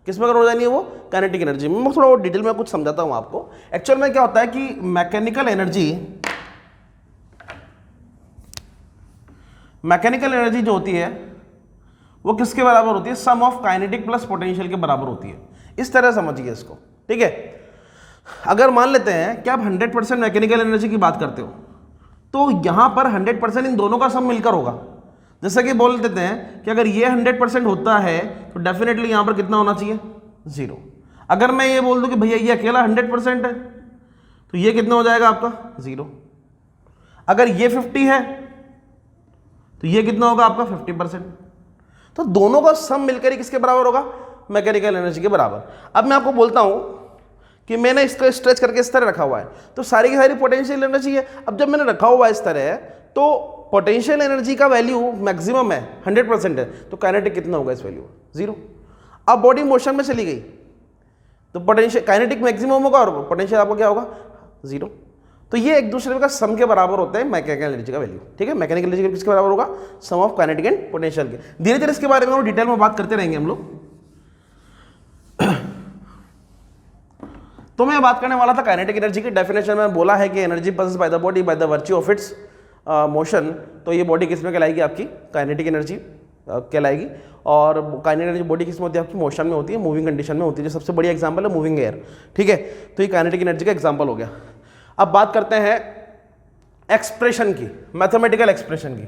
किस में कन्वर्ट हो जानी है वो, काइनेटिक एनर्जी में। मैं थोड़ा और डिटेल में कुछ समझाता हूँ आपको। एक्चुअल में क्या होता है कि मैकेनिकल एनर्जी जो होती है वो किसके बराबर होती है, सम ऑफ काइनेटिक प्लस पोटेंशियल के बराबर होती है। इस तरह समझिए इसको, ठीक है। अगर मान लेते हैं कि आप 100% मैकेनिकल एनर्जी की बात करते हो तो यहां पर 100% इन दोनों का सम मिलकर होगा। जैसा कि बोल देते हैं कि अगर ये 100% होता है तो डेफिनेटली यहां पर कितना होना चाहिए, 0। अगर मैं ये बोल दूं कि भैया ये अकेला 100% है तो ये कितना हो जाएगा आपका, 0। अगर ये 50 है तो ये कितना होगा आपका, 50%। तो दोनों का सम मिलकर ही किसके बराबर होगा, मैकेनिकल एनर्जी के बराबर। अब मैं आपको बोलता हूं कि मैंने इसको स्ट्रेच करके इस तरह रखा हुआ है तो सारी की सारी पोटेंशियल एनर्जी है। अब जब मैंने रखा हुआ है इस तरह तो पोटेंशियल एनर्जी का वैल्यू मैक्सिमम है, 100% है, तो काइनेटिक कितना होगा इस वैल्यू, 0। अब बॉडी मोशन में चली गई तो पोटेंशियल काइनेटिक मैक्सिमम होगा और पोटेंशियल आपका क्या होगा, 0। तो ये एक दूसरे का सम के बराबर होता है मैकेनिकल एनर्जी का वैल्यू, ठीक है। मैकेनिकल एनर्जी किसके बराबर होगा, सम ऑफ काइनेटिक एंड पोटेंशियल के। धीरे धीरे इसके बारे में डिटेल में बात करते रहेंगे हम लोग। तो मैं बात करने वाला था काइनेटिक एनर्जी की। डेफिनेशन में बोला है कि energy passes by the body by the virtue of its motion. तो ये बॉडी किस में कहलाएगी, आपकी काइनेटिक एनर्जी कहलाएगी। और काइनेटिक एनर्जी बॉडी किस में होती है, आपकी मोशन में होती है, मूविंग कंडीशन में होती है। जो सबसे बड़ी एग्जांपल है मूविंग एयर, ठीक है। तो ये काइनेटिक एनर्जी का एग्जांपल हो गया। अब बात करते हैं एक्सप्रेशन की, मैथमेटिकल एक्सप्रेशन की,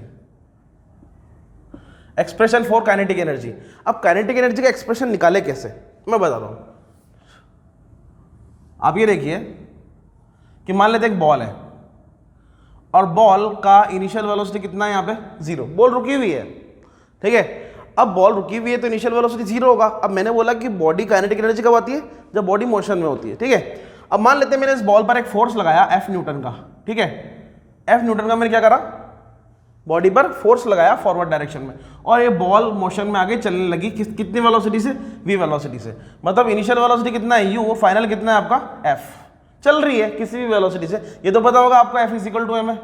एक्सप्रेशन फॉर काइनेटिक एनर्जी। अब काइनेटिक एनर्जी का एक्सप्रेशन निकाले कैसे, मैं बता रहा हूं। आप ये देखिए कि मान लेते एक बॉल है और बॉल का इनिशियल वेलोसिटी कितना है, यहां पे 0। बॉल रुकी हुई है, ठीक है। अब बॉल रुकी हुई है तो इनिशियल वेलोसिटी 0 होगा। अब मैंने बोला कि बॉडी काइनेटिक एनर्जी कब आती है, जब बॉडी मोशन में होती है, ठीक है। अब मान लेते हैं मैंने इस बॉल पर एक फोर्स लगाया F न्यूटन का, ठीक है। F न्यूटन का मैंने क्या करा, बॉडी पर फोर्स लगाया फॉरवर्ड डायरेक्शन में, और ये बॉल मोशन में आगे चलने लगी कितनी वेलोसिटी से, v वेलोसिटी से। मतलब इनिशियल वेलोसिटी कितना है u, फाइनल कितना है आपका f। चल रही है किसी भी वेलोसिटी से। ये तो पता होगा आपको f = m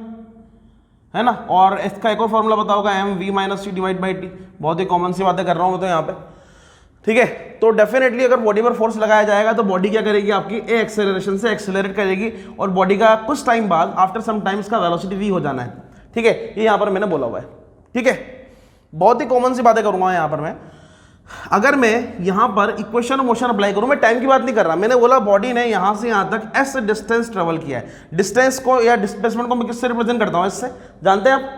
है ना। और इसका एक और फॉर्मूला पता होगा m v - c / t। बहुत ही कॉमन सी बातें कर रहा हूं मैं तो यहाँ पे, ठीक है। तो डेफिनेटली अगर बॉडी पर फोर्स लगाया जाएगा तो बॉडी क्या करेगी, आपकी ए एक्सेलरेशन से एक्सेलरेट करेगी और बॉडी का कुछ टाइम बाद आफ्टर सम टाइम्स का वेलोसिटी v हो जाना है, ठीक है। ये यहां पर मैंने बोला हुआ है, ठीक है। बहुत ही कॉमन सी बातें करूंगा यहां पर मैं। अगर मैं यहां पर इक्वेशन ऑफ मोशन अप्लाई करूं, मैं टाइम की बात नहीं कर रहा, मैंने बोला बॉडी ने यहां से यहां तक s डिस्टेंस ट्रेवल किया है। डिस्टेंस को या डिस्प्लेसमेंट को मैं किससे रिप्रेजेंट करता हूं, इससे, जानते हैं आप,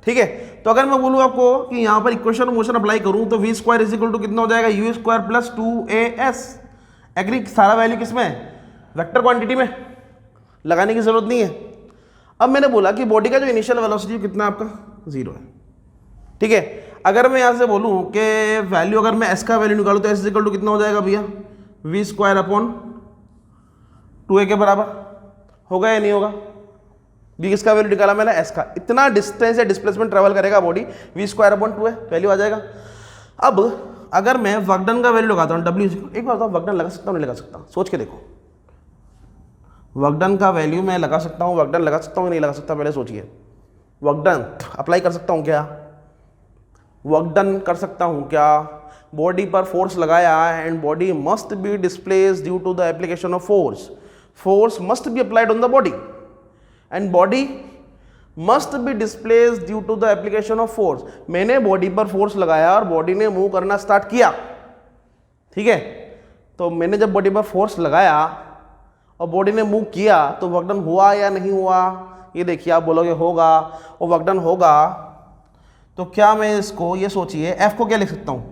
ठीक है। तो अगर मैं बोलूं आपको कि यहां पर इक्वेशन ऑफ मोशन अप्लाई करूं तो v² = कितना हो जाएगा, u² + 2as। एग्री, सारा वैल्यू किसमें है, वेक्टर क्वांटिटी में, लगाने की जरूरत नहीं है। अब मैंने बोला कि बॉडी का जो इनिशियल वेलोसिटी कितना है आपका, 0 है, ठीक है। अगर मैं यहां से बोलूं कि वैल्यू, अगर मैं s का वैल्यू निकालूं तो s = कितना हो जाएगा भैया, v² / 2a के बराबर होगा या नहीं होगा। v किसका वैल्यू निकाला मैंने, s का। इतना डिस्टेंस या डिस्प्लेसमेंट ट्रेवल करेगा बॉडी, v² / 2a वैल्यू आ जाएगा। अब अगर मैं वर्क डन का वैल्यू लगाता हूं w, एक बार बताओ वर्क डन लगा सकता हूं नहीं लगा सकता, सोच के देखो। वर्क डन का वैल्यू मैं लगा सकता हूं, वर्क डन लगा सकता हूं नहीं लगा सकता, पहले सोचिए। वर्क डन अप्लाई कर सकता हूं क्या, वर्क डन कर सकता हूं क्या। बॉडी पर फोर्स लगाया and body must be displaced due to the application of force. Force must be applied on the body and body must be displaced due to the application of force. मैंने body पर force लगाया और body ने move करना start किया, ठीक है। तो मैंने जब बॉडी पर फोर्स लगाया और बॉडी ने मूव किया तो वर्क डन हुआ या नहीं हुआ, ये देखिए। आप बोलोगे होगा, और वर्क डन होगा तो क्या मैं इसको, ये सोचिए, f को क्या लिख सकता हूँ,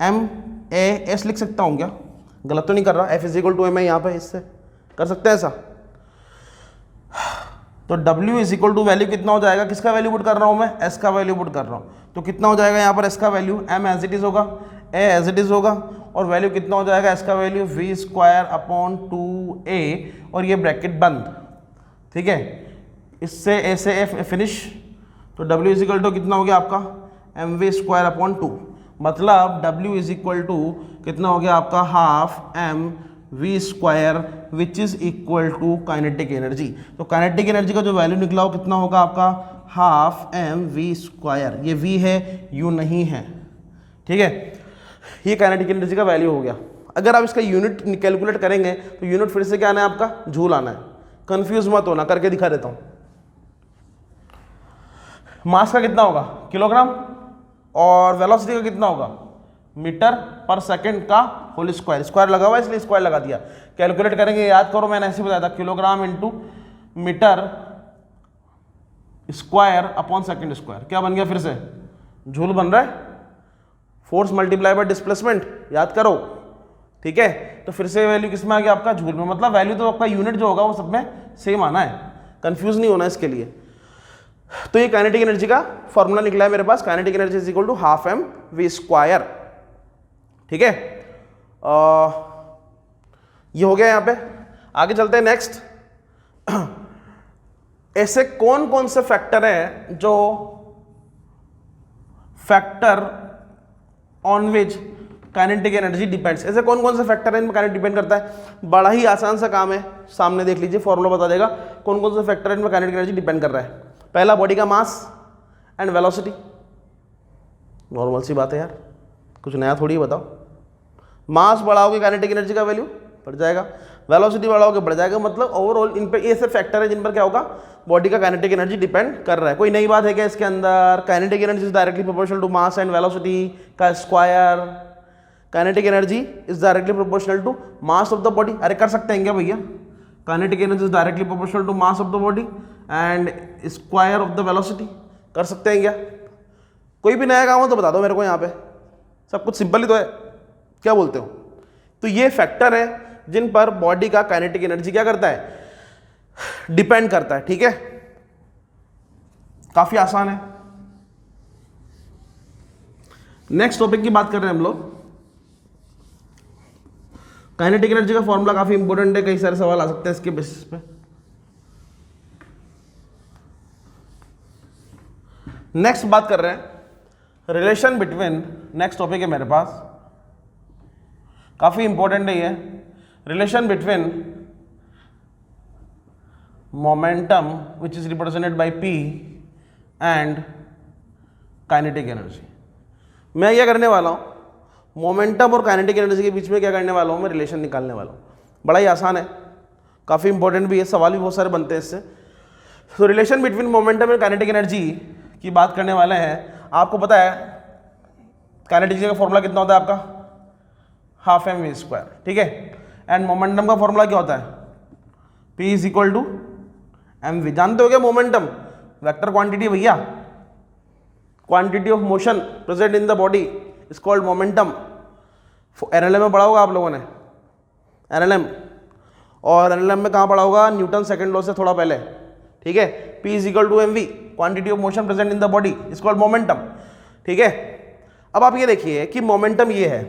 m/a/s लिख सकता हूँ क्या, गलत तो नहीं कर रहा। f = m है यहाँ पे, इससे कर सकते हैं ऐसा। तो w वैल्यू कितना हो जाएगा, किसका वैल्यू पुट कर रहा हूँ मैं, s का वैल्यू पुट कर रहा हूँ। तो कितना हो जाएगा यहाँ पर s का value, m as it is होगा, a एज इट इज होगा, और वैल्यू कितना हो जाएगा s का वैल्यू, v² / 2a, और ये ब्रैकेट बंद, ठीक है। इससे a से f फिनिश। तो w = कितना हो गया आपका, mv² / 2। मतलब w = कितना हो गया आपका, ½ mv², which is equal to kinetic energy. तो काइनेटिक एनर्जी का जो वैल्यू निकला हो कितना होगा आपका, ½ mv²। ये v है, u नहीं है, ठीक है। ये काइनेटिक एनर्जी का वैल्यू हो गया। अगर आप इसका यूनिट कैलकुलेट करेंगे तो यूनिट फिर से क्या आना है आपका, जूल आना है। कंफ्यूज मत होना, करके दिखा देता हूँ। मास का कितना होगा, किलोग्राम, और वेलोसिटी का कितना होगा, मीटर पर सेकंड का होल स्क्वायर। स्क्वायर लगा हुआ है इसलिए स्क्वायर लगा दिया। कैलकुलेट करेंगे, याद करो मैंने ऐसे बताया था, kilogram into metre square upon second square. क्या बन गया फिर से, जूल बन रहा है। फोर्स मल्टीप्लाई बाय डिस्प्लेसमेंट, याद करो, ठीक है। तो फिर से वैल्यू किस में आ गया आपका, जूल में। मतलब वैल्यू तो आपका यूनिट जो होगा वो सब में सेम आना है, कंफ्यूज नहीं होना इसके लिए। तो ये काइनेटिक एनर्जी का फॉर्मूला निकला है मेरे पास, kinetic energy is equal to half M we square, ठीक है। ये हो गया यहाँ पे। आगे चलते हैं नेक्स्ट। ऐसे कौन कौन से फैक्टर हैं जो factor on which kinetic energy depends, ऐसे कौन कौन से फैक्टर हैं इनमें काइनेटिक डिपेंड करता है। बड़ा ही आसान सा काम है, सामने देख लीजिए, फॉर्मूला बता देगा कौन कौन से फैक्टर इनमें काइनेटिक एनर्जी डिपेंड कर रहा है। पहला बॉडी का मास एंड वेलोसिटी, नॉर्मल सी बात है यार, कुछ नया थोड़ी बताओ। मास बढ़ाओगे काइनेटिक एनर्जी का वैल्यू बढ़ जाएगा, वेलोसिटी बढ़ाओगे बढ़ जाएगा। मतलब ओवरऑल इन पे ऐसे फैक्टर है जिन पर क्या होगा, बॉडी का काइनेटिक एनर्जी डिपेंड कर रहा है। कोई नई बात है क्या इसके अंदर, kinetic energy is directly proportional to mass and velocity का square. Kinetic energy is directly proportional to mass of the body. अरे कर सकते हैं क्या भैया, kinetic energy is directly proportional to mass of the body and square of the velocity, कर सकते हैं क्या। कोई भी नया काम हो तो बता दो मेरे को, यहाँ पे सब कुछ सिंपल ही तो है, क्या बोलते हो। तो ये फैक्टर है जिन पर बॉडी का काइनेटिक एनर्जी क्या करता है, डिपेंड करता है, ठीक है। काफी आसान है। नेक्स्ट टॉपिक की बात कर रहे हैं हम लोग। काइनेटिक एनर्जी का फॉर्मूला काफी इंपॉर्टेंट है, कई सारे सवाल आ सकते हैं इसके बेसिस पे। नेक्स्ट बात कर रहे हैं रिलेशन बिटवीन, नेक्स्ट टॉपिक है मेरे पास, काफी इंपॉर्टेंट है ये, relation between momentum which is represented by P and kinetic energy. मैं क्या करने वाला हूं, मोमेंटम और काइनेटिक एनर्जी के बीच में क्या करने वाला हूं, मैं रिलेशन निकालने वाला हूं। बड़ा ही आसान है, काफी इंपॉर्टेंट भी है, सवाल भी बहुत सारे बनते हैं इससे। तो relation between momentum and kinetic energy की बात करने वाले हैं। आपको पता है काइनेटिक एनर्जी का फॉर्मूला कितना होता है आपका, हाफ एम वी स्क्वायर, ठीक है। एंड मोमेंटम का फॉर्मूला क्या होता है, P is equal to M V. जानते हो क्या मोमेंटम, वेक्टर क्वांटिटी भैया, quantity of motion present in the body is called momentum. NLM में पढ़ा होगा आप लोगों ने, एनएलएम, और एनएलएम में कहाँ पढ़ा होगा, न्यूटन सेकंड लॉ से थोड़ा पहले, ठीक है। P is equal to M V, quantity of motion present in the body is called momentum, ठीक है। अब आप ये देखिए कि मोमेंटम ये है,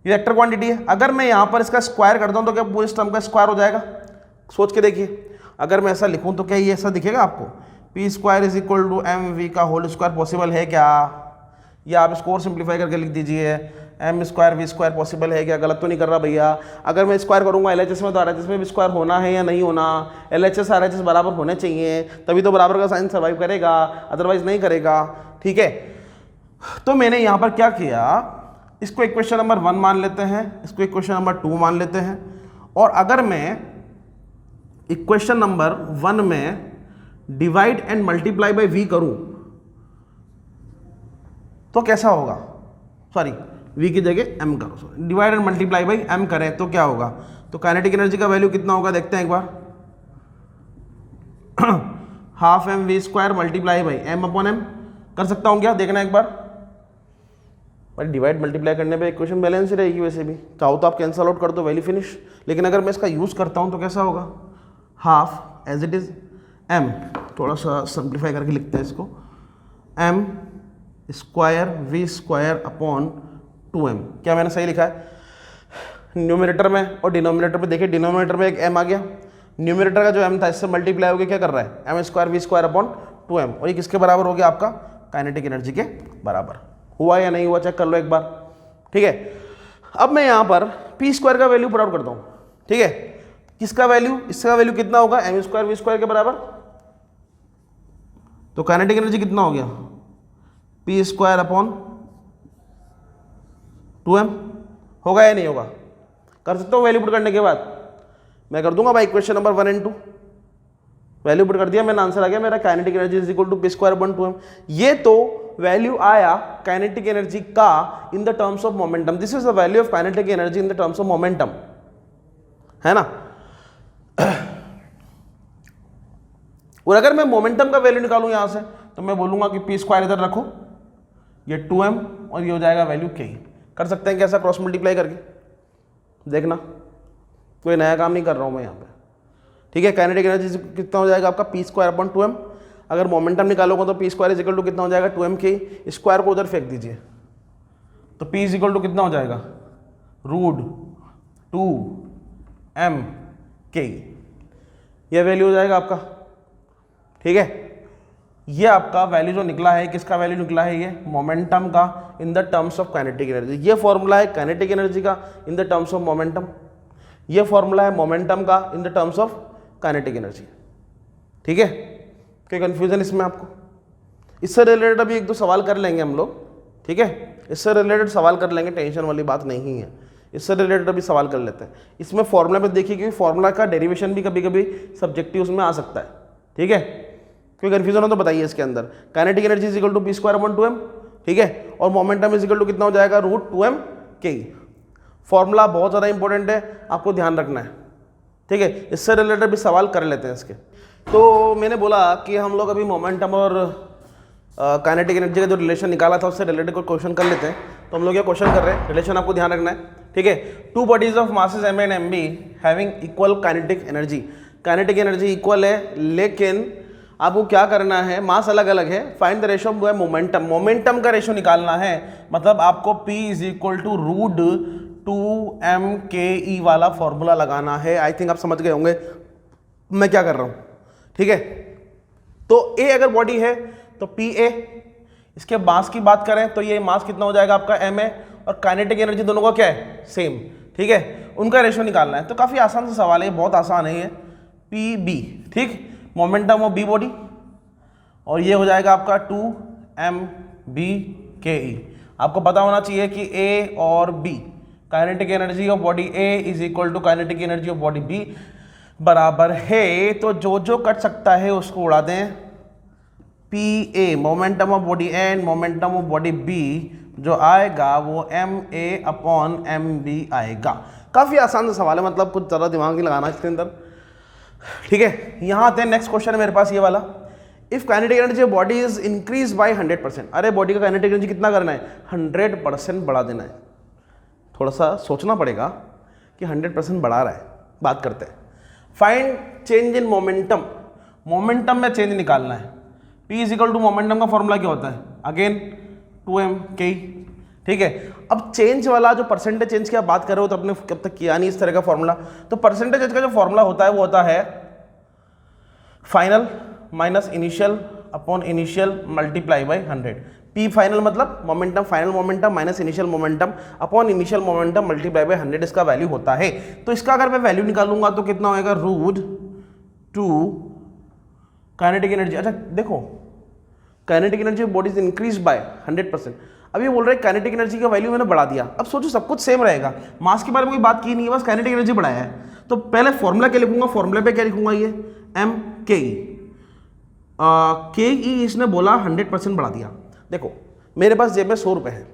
ये वेक्टर क्वांटिटी है। अगर मैं यहाँ पर इसका स्क्वायर करता हूँ तो क्या पूरे टर्म का स्क्वायर हो जाएगा, सोच के देखिए। अगर मैं ऐसा लिखूँ तो क्या ये ऐसा दिखेगा आपको, P square is equal to M V का होल स्क्वायर पॉसिबल है क्या, या आप इसको और सिंप्लीफाई करके लिख दीजिए, M square V square possible है क्या। गलत तो नहीं कर रहा भैया। अगर मैं स्क्वायर करूँगा LHS में तो RHS में भी स्क्वायर होना है या नहीं होना, LHS RHS बराबर होने चाहिए, तभी तो बराबर का साइन सर्वाइव करेगा, अदरवाइज नहीं करेगा, ठीक है। तो मैंने यहाँ पर क्या किया, इसको इक्वेशन नंबर 1 मान लेते हैं, इसको इक्वेशन नंबर 2 मान लेते हैं। और अगर मैं इक्वेशन नंबर 1 में divide and multiply by v करूं तो कैसा होगा, सॉरी v की जगह m करो, sorry divide and multiply by m करें तो क्या होगा। तो काइनेटिक एनर्जी का वैल्यू कितना होगा देखते हैं एक बार, half M we square multiply by m upon m। कर सकता हूं क्या, देखना एक बार। पर डिवाइड मल्टीप्लाई करने पे इक्वेशन बैलेंस ही रहेगी, वैसे भी चाहो तो आप कैंसल आउट कर दो, वैल्यू फिनिश। लेकिन अगर मैं इसका यूज़ करता हूं तो कैसा होगा, half as it is m, थोड़ा सा सिंप्लीफाई करके लिखते हैं इसको, m square V square upon 2m। क्या मैंने सही लिखा है, न्यूमरेटर में और डिनोमिनेटर में देखिए, डिनोमिनेटर में एक m आ गया, न्यूमरेटर का जो m था इससे मल्टीप्लाई हो गया, क्या कर रहा है, m square V square upon 2m। और ये किसके बराबर हो गया आपका, काइनेटिक एनर्जी के बराबर। हुआ या नहीं हुआ चेक कर लो एक बार, ठीक है। अब मैं यहाँ पर पी स्क्वायर का वैल्यू पुट आउट करता हूँ, ठीक है। किसका वैल्यू, इसका वैल्यू कितना होगा, एम स्क्वायर वी स्क्वायर के बराबर। तो काइनेटिक एनर्जी कितना हो गया, पी स्क्वायर अपॉन 2m। होगा या नहीं होगा, कर सकते हो वैल्यू पुट करने के बाद? मैं कर दूंगा भाई question number 1 and 2, value put कर दिया मैंने, आंसर आ गया मेरा kinetic energy is equal to p square upon 2m। ये तो वैल्यू आया काइनेटिक एनर्जी का in the terms of momentum. This is the value of kinetic energy in the terms of momentum, है ना। और अगर मैं मोमेंटम का वैल्यू निकालूं यहां से तो मैं बोलूंगा कि p स्क्वायर इधर रखो, ये 2m और ये हो जाएगा वैल्यू k। कर सकते हैं कैसा? क्रॉस मल्टीप्लाई करके देखना, कोई नया काम नहीं कर रहा हूं मैं यहाँ पे, ठीक है। काइनेटिक एनर्जी कितना हो जाएगा आपका p स्क्वायर अपॉन 2m। अगर मोमेंटम निकालोगे तो p square is equal to कितना हो जाएगा 2m k। स्क्वायर को उधर फेंक दीजिए तो p इज इक्वल टू कितना हो जाएगा रूट 2m k। यह वैल्यू हो जाएगा आपका, ठीक है। ये आपका वैल्यू जो निकला है, किसका वैल्यू निकला है? ये मोमेंटम का in the terms of kinetic energy. ये फॉर्मूला है काइनेटिक एनर्जी का in the terms of momentum, ये फॉर्मूला है मोमेंटम का in the terms of kinetic energy, ठीक है। कोई कंफ्यूजन इसमें आपको? इससे रिलेटेड अभी एक दो सवाल कर लेंगे हम लोग, ठीक है। इससे रिलेटेड सवाल कर लेंगे, टेंशन वाली बात नहीं है। इससे रिलेटेड अभी सवाल कर लेते हैं। इसमें फॉर्मूला में देखिए कि फॉर्मूला का डेरिवेशन भी कभी कभी सब्जेक्टिव उसमें आ सकता है, ठीक है। कोई कंफ्यूजन हो तो बताइए इसके अंदर। Kinetic energy is equal to p square upon 2m, ठीक है। और मोमेंटम इज इक्वल टू कितना हो जाएगा रूट 2m k। फॉर्मूला बहुत ज़्यादा इंपॉर्टेंट है, आपको ध्यान रखना है, ठीक है। इससे रिलेटेड भी सवाल कर लेते हैं इसके। तो मैंने बोला कि हम लोग अभी मोमेंटम और काइनेटिक एनर्जी का जो रिलेशन निकाला था उससे रिलेटेड कोई क्वेश्चन कर लेते हैं। तो हम लोग ये क्वेश्चन कर रहे हैं, रिलेशन आपको ध्यान रखना है, ठीक है। Two bodies of masses m and mb having equal kinetic energy. Kinetic energy equal है, लेकिन आपको क्या करना है, मास अलग अलग है। Find the ratio of momentum, momentum का रेशो निकालना है। मतलब आपको p is equal to root 2m ke वाला फॉर्मूला लगाना है। आई थिंक आप समझ गए होंगे मैं क्या कर रहा हूं, ठीक है। तो a अगर बॉडी है तो pa, इसके मास की बात करें तो ये मास कितना हो जाएगा आपका ma, और काइनेटिक एनर्जी दोनों का क्या है सेम, ठीक है। उनका रेशो निकालना है। तो काफी आसान सा सवाल है, बहुत आसान है ये। pb, ठीक, मोमेंटम ऑफ बी बॉडी, और ये हो जाएगा आपका 2mb ke। आपको पता होना चाहिए कि a और b, kinetic energy of body a is equal to kinetic energy of body b बराबर है। तो जो जो कट सकता है उसको उड़ा दें। pa momentum of body a and momentum of body b जो आएगा वो ma अपॉन mb आएगा। काफी आसान सा सवाल है, मतलब कुछ ज़्यादा दिमाग नहीं लगाना इसके अंदर, ठीक है। यहां आते हैं, नेक्स्ट क्वेश्चन है मेरे पास ये वाला। If kinetic energy of body is increase by 100%। अरे बॉडी का काइनेटिक एनर्जी कितना करना है? 100% बढ़ा देना है। थोड़ा सा सोचना पड़ेगा कि 100% बढ़ा रहा है। बात करते हैं, find change in momentum. Momentum में चेंज निकालना है। p is equal to momentum का फॉर्मूला क्या होता है? अगेन 2m k, ठीक है। अब चेंज वाला जो परसेंटेज चेंज की आप बात कर रहे हो तो आपने कब तक किया नहीं इस तरह का फॉर्मूला। तो परसेंटेज चेंज का जो फॉर्मूला होता है वो होता है final minus initial upon initial multiply by 100। P final मतलब momentum, final momentum minus initial momentum upon initial momentum multiply by 100 इसका वैल्यू होता है। तो इसका अगर मैं वैल्यू निकालूंगा तो कितना होएगा रूट 2 काइनेटिक एनर्जी। अच्छा देखो, kinetic energy of body is increase by 100%। अब ये बोल रहे हैं काइनेटिक एनर्जी का वैल्यू मैंने बढ़ा दिया। अब सोचो सब कुछ सेम रहेगा, मास के बारे में कोई बात की नहीं है, बस काइनेटिक एनर्जी बढ़ाया है। तो पहले फॉर्मूला क्या लिखूंगा? फॉर्मूले पे क्या लिखूंगा? ये m ke के ई इसने बोला 100% बढ़ा दिया। देखो मेरे पास जेब में 100 रुपये है,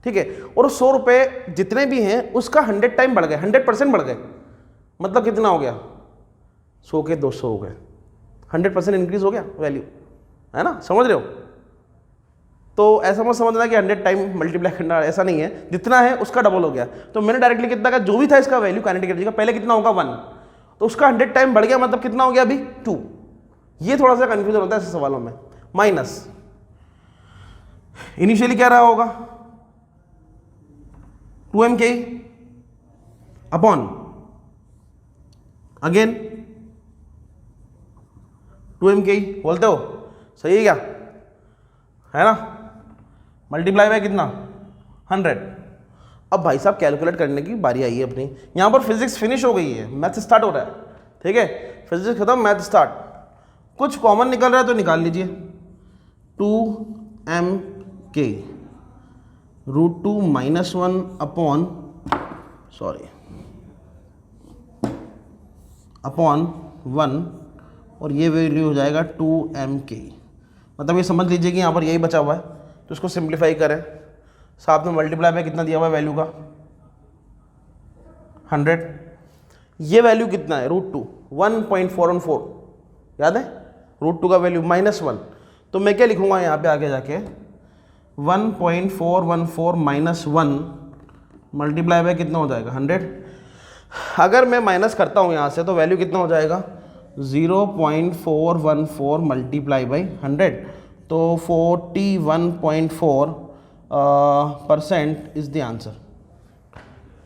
ठीक है, और 100 रुपये जितने भी हैं उसका 100 टाइम बढ़ गए, 100% बढ़ गए। मतलब कितना हो गया? 100 के 200 हो गए, 100% इंक्रीज हो गया वैल्यू, है ना? समझ रहे हो? तो ऐसा मत समझना कि 100 टाइम मल्टीप्लाई करना, ऐसा नहीं है। जितना है उसका डबल हो गया। तो मैंने डायरेक्टली कितना का जो भी था इसका वैल्यू काइनेटिक एनर्जी का, पहले कितना होगा 1, तो उसका 100 टाइम बढ़ गया, मतलब कितना हो गया अभी 2। ये थोड़ा सा कंफ्यूजन होता है ऐसे सवालों में। माइनस इनिशियली क्या रहा होगा 2m के अपॉन अगेन 2m के, बोलते हो सही है क्या? है ना? मल्टीप्लाई बाय कितना 100। अब भाई साहब कैलकुलेट करने की बारी आई है अपनी। यहां पर फिजिक्स फिनिश हो गई है, मैथ स्टार्ट हो रहा है, ठीक है। फिजिक्स खत्म, मैथ स्टार्ट। कुछ कॉमन निकल रहा है तो निकाल लीजिए। 2m के रूट 2 -1 अपॉन, सॉरी अपॉन 1 और ये वैल्यू हो जाएगा 2mk। मतलब ये समझ लीजिए कि यहाँ पर यही बचा हुआ है, तो इसको सिंप्लीफाई करें, साथ में मल्टीप्लाई में कितना दिया हुआ है वैल्यू का 100। ये वैल्यू कितना है √2 1.414, याद है √2 का वैल्यू -1। तो मैं क्या लिखूंगा यहाँ पे आगे जाके 1.414 -1 मल्टीप्लाई बाय कितना हो जाएगा 100। अगर मैं माइनस करता हूँ यहाँ से तो वैल्यू कितना हो जाएगा 0.414 मल्टीप्लाई बाई 100, तो 41.4% is the answer.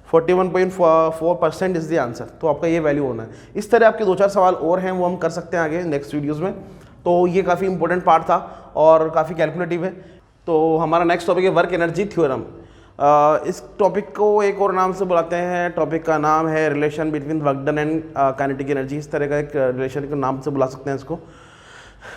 41.4% is the answer. तो आपका ये वैल्यू होना है। इस तरह आपके 2-4 सवाल और हैं, वो हम कर सकते हैं आगे नेक्स्ट वीडियोज़ में। तो ये काफ़ी इंपॉर्टेंट पार्ट था और काफ़ी कैलकुलेटिव है। तो हमारा नेक्स्ट टॉपिक है वर्क एनर्जी थ्योरम। इस टॉपिक को एक और नाम से बुलाते हैं, टॉपिक का नाम है relation between work done and kinetic energy. इस तरह का एक रिलेशन के नाम से बुला सकते हैं इसको।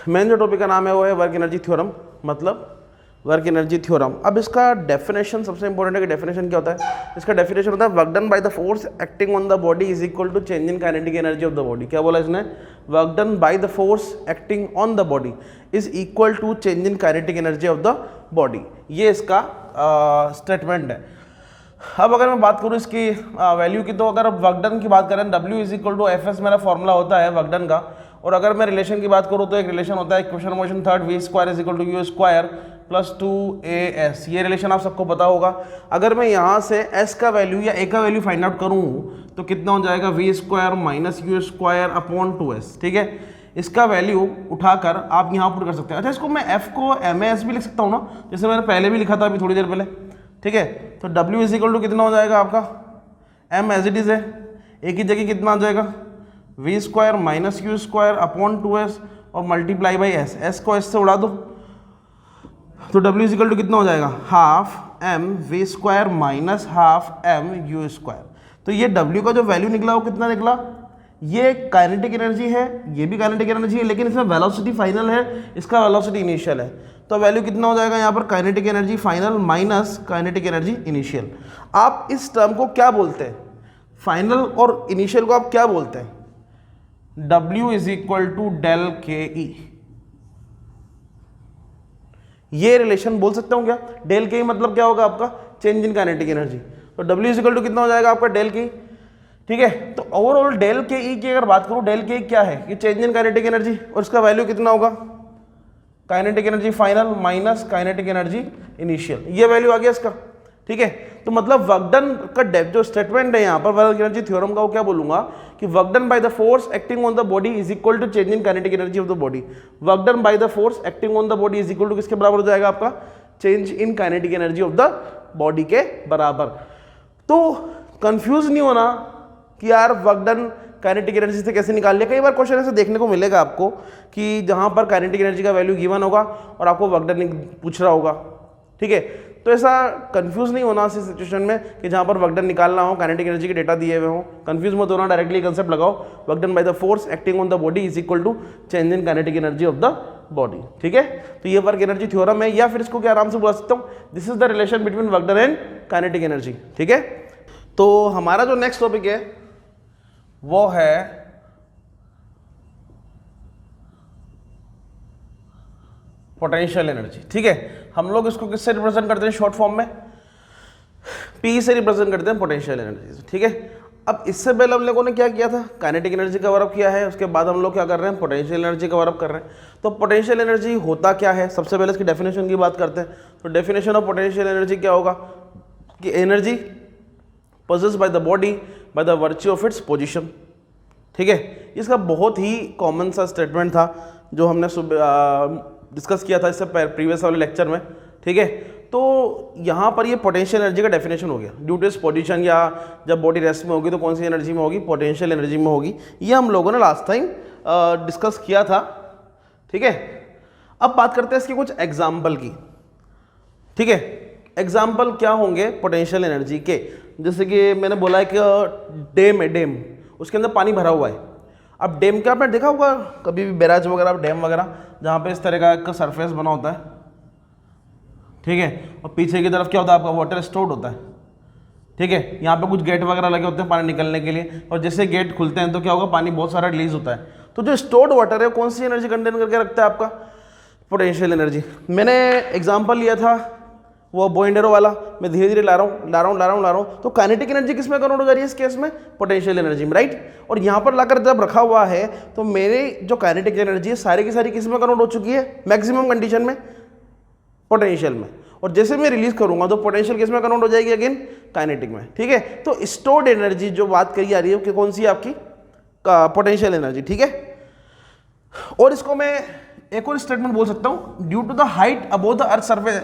मेन जो टॉपिक का नाम है वो है वर्क एनर्जी थ्योरम, मतलब वर्क एनर्जी थ्योरम। अब इसका डेफिनेशन सबसे इंपॉर्टेंट है कि डेफिनेशन क्या होता है। इसका डेफिनेशन होता है work done by the force acting on the body is equal to change in kinetic energy of the body. क्या बोला इसने, work done by the force acting on the body is equal to change in kinetic energy of the body. ये इसका statement है। अब अगर मैं बात करूँ इसकी वैल्यू की, तो अगर वर्क डन की बात करें W is equal to F S मेरा फॉर्मूला होता है वर्क डन का। और अगर मैं रिलेशन की बात करूँ तो एक रिलेशन होता है equation motion third V square is equal to U square plus 2AS। ये रिलेशन आप सबको पता होगा। अगर मैं यहाँ से S का वैल्यू या A का वैल्यू फाइंड आउट करूँ तो कितना हो जाएगा V square minus U square upon 2S। ठीक है, इसका वैल्यू उठाकर आप यहाँ पुट कर सकते हैं। अच्छा, इसको मैं F को MS भी लिख सकता हूँ ना, जैसे मैंने पहले भी लिखा था अभी थोड़ी देर पहले। ठीक है, तो W इज इक्वल टू कितना हो जाएगा आपका M एज इट इज है, एक ही जगह कितना आ जाएगा V square minus U square upon 2S और मल्टीप्लाई बाई S। S को S से उड़ा दो तो W इज इक्वल टू कितना हो जाएगा half M V square minus half M U square. तो ये W का जो वैल्यू निकला वो कितना निकला, ये काइनेटिक एनर्जी है, ये भी काइनेटिक एनर्जी है, लेकिन इसमें वेलोसिटी फाइनल है, इसका वेलोसिटी इनिशियल है। तो वैल्यू कितना हो जाएगा यहाँ पर kinetic energy final minus kinetic energy initial. आप इस टर्म को क्या बोलते हैं, फाइनल और इनिशियल को आप क्या बोलते हैं, W is equal to del K E. ये रिलेशन बोल सकता हूं क्या, डेल के ई मतलब क्या होगा आपका चेंज इन काइनेटिक एनर्जी। तो W इज इक्वल टू कितना हो जाएगा आपका डेल के ई। ठीक है, तो ओवरऑल डेल के ई की अगर बात करूं, डेल के ई क्या है, कि चेंज इन काइनेटिक एनर्जी, और इसका वैल्यू कितना होगा kinetic energy final minus kinetic energy initial. ये वैल्यू आ गया इसका। ठीक है, तो मतलब वर्क डन का जो स्टेटमेंट है यहाँ पर वर्क एनर्जी थ्योरम का, वो क्या बोलूंगा कि work done by the force acting on the body is equal to change in kinetic energy of the body. Work done by the force acting on the body is equal to किसके बराबर हो जाएगा आपका change in kinetic energy of the body के बराबर। तो confuse नहीं होना कि यार वर्क डन काइनेटिक एनर्जी से कैसे निकाल लिया। कई बार क्वेश्चन ऐसे देखने को मिलेगा आपको कि जहां पर काइनेटिक एनर्जी का वैल्यू गिवन होगा और आपको वर्क डन पूछ रहा होगा। ठीक है, तो ऐसा कंफ्यूज नहीं होना इस सिचुएशन में कि जहां पर वर्क डन निकालना हो, काइनेटिक एनर्जी के डेटा दिए हुए हो, कंफ्यूज मत होना, डायरेक्टली कंसेप्ट लगाओ work done by the force acting on the body is equal to change in kinetic energy of the body. ठीक है, तो ये वर्क एनर्जी थ्योरम है, या फिर इसको क्या आराम से बोल सकता हूँ, this is the relation between work done and kinetic energy. ठीक है, तो हमारा जो नेक्स्ट टॉपिक है वो है पोटेंशियल एनर्जी। ठीक है, हम लोग इसको किससे रिप्रेजेंट करते हैं शॉर्ट फॉर्म में, P से रिप्रेजेंट करते हैं पोटेंशियल एनर्जी। ठीक है, अब इससे पहले हम लोगों ने क्या किया था, काइनेटिक एनर्जी कवर अप किया है, उसके बाद हम लोग क्या कर रहे हैं पोटेंशियल एनर्जी कवर अप कर रहे हैं। तो पोटेंशियल एनर्जी होता क्या है, सबसे पहले इसकी डेफिनेशन की बात करते हैं। तो डेफिनेशन ऑफ पोटेंशियल एनर्जी क्या होगा कि energy possessed by the body by the virtue of its position। ठीक है, इसका बहुत ही कॉमन सा स्टेटमेंट था जो हमने डिस्कस किया था इससे प्रीवियस वाले लेक्चर में। ठीक है, तो यहाँ पर ये पोटेंशियल एनर्जी का डेफिनेशन हो गया, ड्यू टू इट्स पोजीशन, या जब बॉडी रेस्ट में होगी तो कौन सी एनर्जी में होगी, पोटेंशियल एनर्जी में होगी। ये हम लोगों ने लास्ट टाइम डिस्कस किया था। ठीक है, अब बात करते हैं इसके कुछ एग्जाम्पल की। ठीक है, एग्जाम्पल क्या होंगे पोटेंशियल एनर्जी के, जैसे कि मैंने बोला है कि डैम है, डैम उसके अंदर पानी भरा हुआ है। अब डैम का आपने देखा होगा कभी भी बैराज वगैरह, डैम वगैरह, जहाँ पे इस तरह का एक सरफेस बना होता है। ठीक है, और पीछे की तरफ क्या होता है आपका वाटर स्टोर्ड होता है। ठीक है, यहाँ पे कुछ गेट वगैरह लगे होते हैं पानी निकलने के लिए, और जैसे गेट खुलते हैं तो क्या होगा, पानी बहुत सारा रिलीज होता है। तो जो स्टोर्ड वाटर है कौन सी एनर्जी कंटेन करके रखता है आपका, पोटेंशियल एनर्जी। मैंने एग्जांपल लिया था वो बोइंडेरो वाला, मैं धीरे धीरे ला रहा हूँ, तो काइनेटिक एनर्जी किस में कन्वर्ट हो जा रही है इस केस में, पोटेंशियल एनर्जी में, राइट। और यहाँ पर लाकर जब रखा हुआ है तो मेरे जो काइनेटिक एनर्जी है सारी की सारी किस में कन्वर्ट हो चुकी है, मैक्सिमम कंडीशन में पोटेंशियल में, और जैसे मैं रिलीज करूंगा तो पोटेंशियल किस में कन्वर्ट हो जाएगी, अगेन काइनेटिक में, ठीक है। तो स्टोर्ड एनर्जी जो बात करी जा रही है कि कौन सी है आपकी, पोटेंशियल एनर्जी, ठीक है। और इसको मैं एक और स्टेटमेंट बोल सकता हूं, due to the height above the earth surface,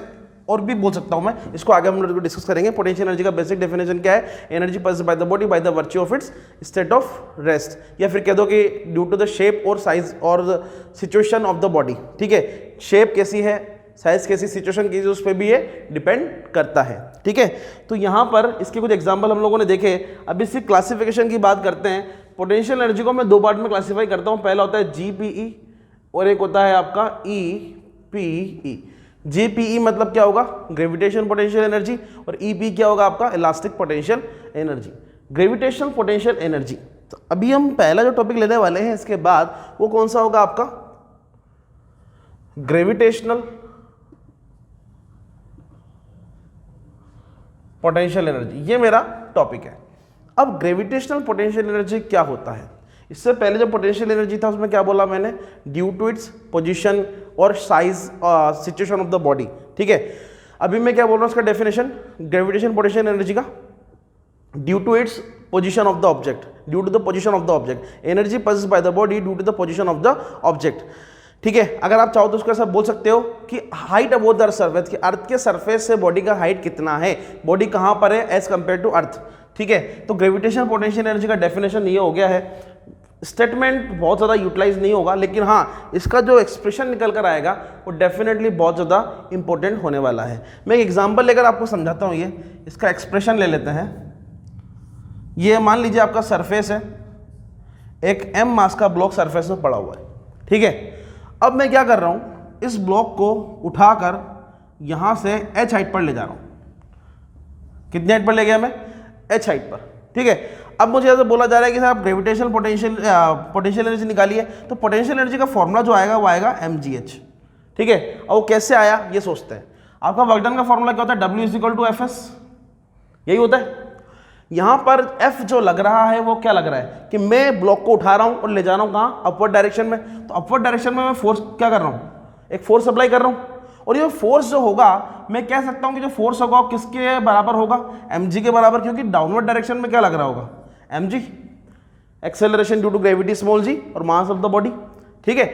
और भी बोल सकता हूं मैं, इसको आगे हम लोग डिस्कस करेंगे। पोटेंशियल एनर्जी का बेसिक डेफिनेशन क्या है, energy possessed by the body by the virtue of its state of rest, या फिर कह दो कि ड्यू टू द शेप और साइज और सिचुएशन ऑफ द बॉडी, ठीक है। शेप कैसी है, साइज कैसी, सिचुएशन कैसी, उस पर भी ये डिपेंड करता है, ठीक है। तो यहाँ पर इसके कुछ एग्जाम्पल हम लोगों ने देखे। अब इसकी क्लासिफिकेशन की बात करते हैं। पोटेंशियल एनर्जी को मैं दो पार्ट में क्लासीफाई करता हूँ, पहला होता है जीपीई और एक होता है आपका ईपीई। जीपीई मतलब क्या होगा, ग्रेविटेशन पोटेंशियल एनर्जी, और ईपी क्या होगा आपका, elastic potential energy, gravitational potential energy. तो अभी हम पहला जो टॉपिक लेने वाले हैं इसके बाद वो कौन सा होगा आपका, ग्रेविटेशनल पोटेंशियल एनर्जी, ये मेरा टॉपिक है। अब ग्रेविटेशनल पोटेंशियल एनर्जी क्या होता है, इससे पहले जो पोटेंशियल एनर्जी था उसमें क्या बोला मैंने, ड्यू टू इट्स पोजीशन और size situation of the body, ठीक है। अभी मैं क्या बोल रहा हूँ उसका डेफिनेशन, ग्रेविटेशन पोटेंशियल एनर्जी का, due to its position of the object, due to the position of the object, energy possessed by the body due to the position of the object, ठीक है। अगर आप चाहो तो उसको ऐसा बोल सकते हो कि हाइट अबोव द सरफेस, कि अर्थ के सरफेस से बॉडी का हाइट कितना है, बॉडी कहां पर है एज कंपेयर टू अर्थ, ठीक है। तो ग्रेविटेशन पोटेंशियल एनर्जी का डेफिनेशन ये हो गया है। स्टेटमेंट बहुत ज़्यादा यूटिलाइज नहीं होगा, लेकिन हाँ इसका जो एक्सप्रेशन निकल कर आएगा वो डेफिनेटली बहुत ज़्यादा इंपॉर्टेंट होने वाला है। मैं एक एग्जांपल लेकर आपको समझाता हूँ। ये इसका एक्सप्रेशन ले लेते हैं। ये मान लीजिए आपका सरफेस है, एक m मास का ब्लॉक सरफेस में पड़ा हुआ है, ठीक है। अब मैं क्या कर रहा हूँ, इस ब्लॉक को उठाकर यहाँ से h हाइट पर ले जा रहा हूँ। कितनी हाइट पर ले गया मैं, h हाइट पर, ठीक है। अब मुझे ऐसा बोला जा रहा है कि आप ग्रेविटेशनल पोटेंशियल एनर्जी निकालिए, तो पोटेंशियल एनर्जी का फॉर्मूला जो आएगा वो आएगा mgh, ठीक है। और वो कैसे आया ये सोचते हैं। आपका वर्क डन का फॉर्मूला क्या होता है, W = Fs, यही होता है। यहाँ पर F जो लग रहा है वो क्या लग रहा है कि मैं ब्लॉक को उठा रहा हूँ और ले जा रहा हूँ कहाँ, अपवर्ड डायरेक्शन में। तो अपवर्ड डायरेक्शन में मैं फोर्स क्या कर रहा हूँ, एक फोर्स अप्लाई कर रहा हूँ, और ये फोर्स जो होगा मैं कह सकता हूँ कि जो फोर्स होगा वो किसके बराबर होगा, mg के बराबर, क्योंकि डाउनवर्ड डायरेक्शन में क्या लग रहा होगा, mg, acceleration due to gravity small g और मास ऑफ द बॉडी, ठीक है।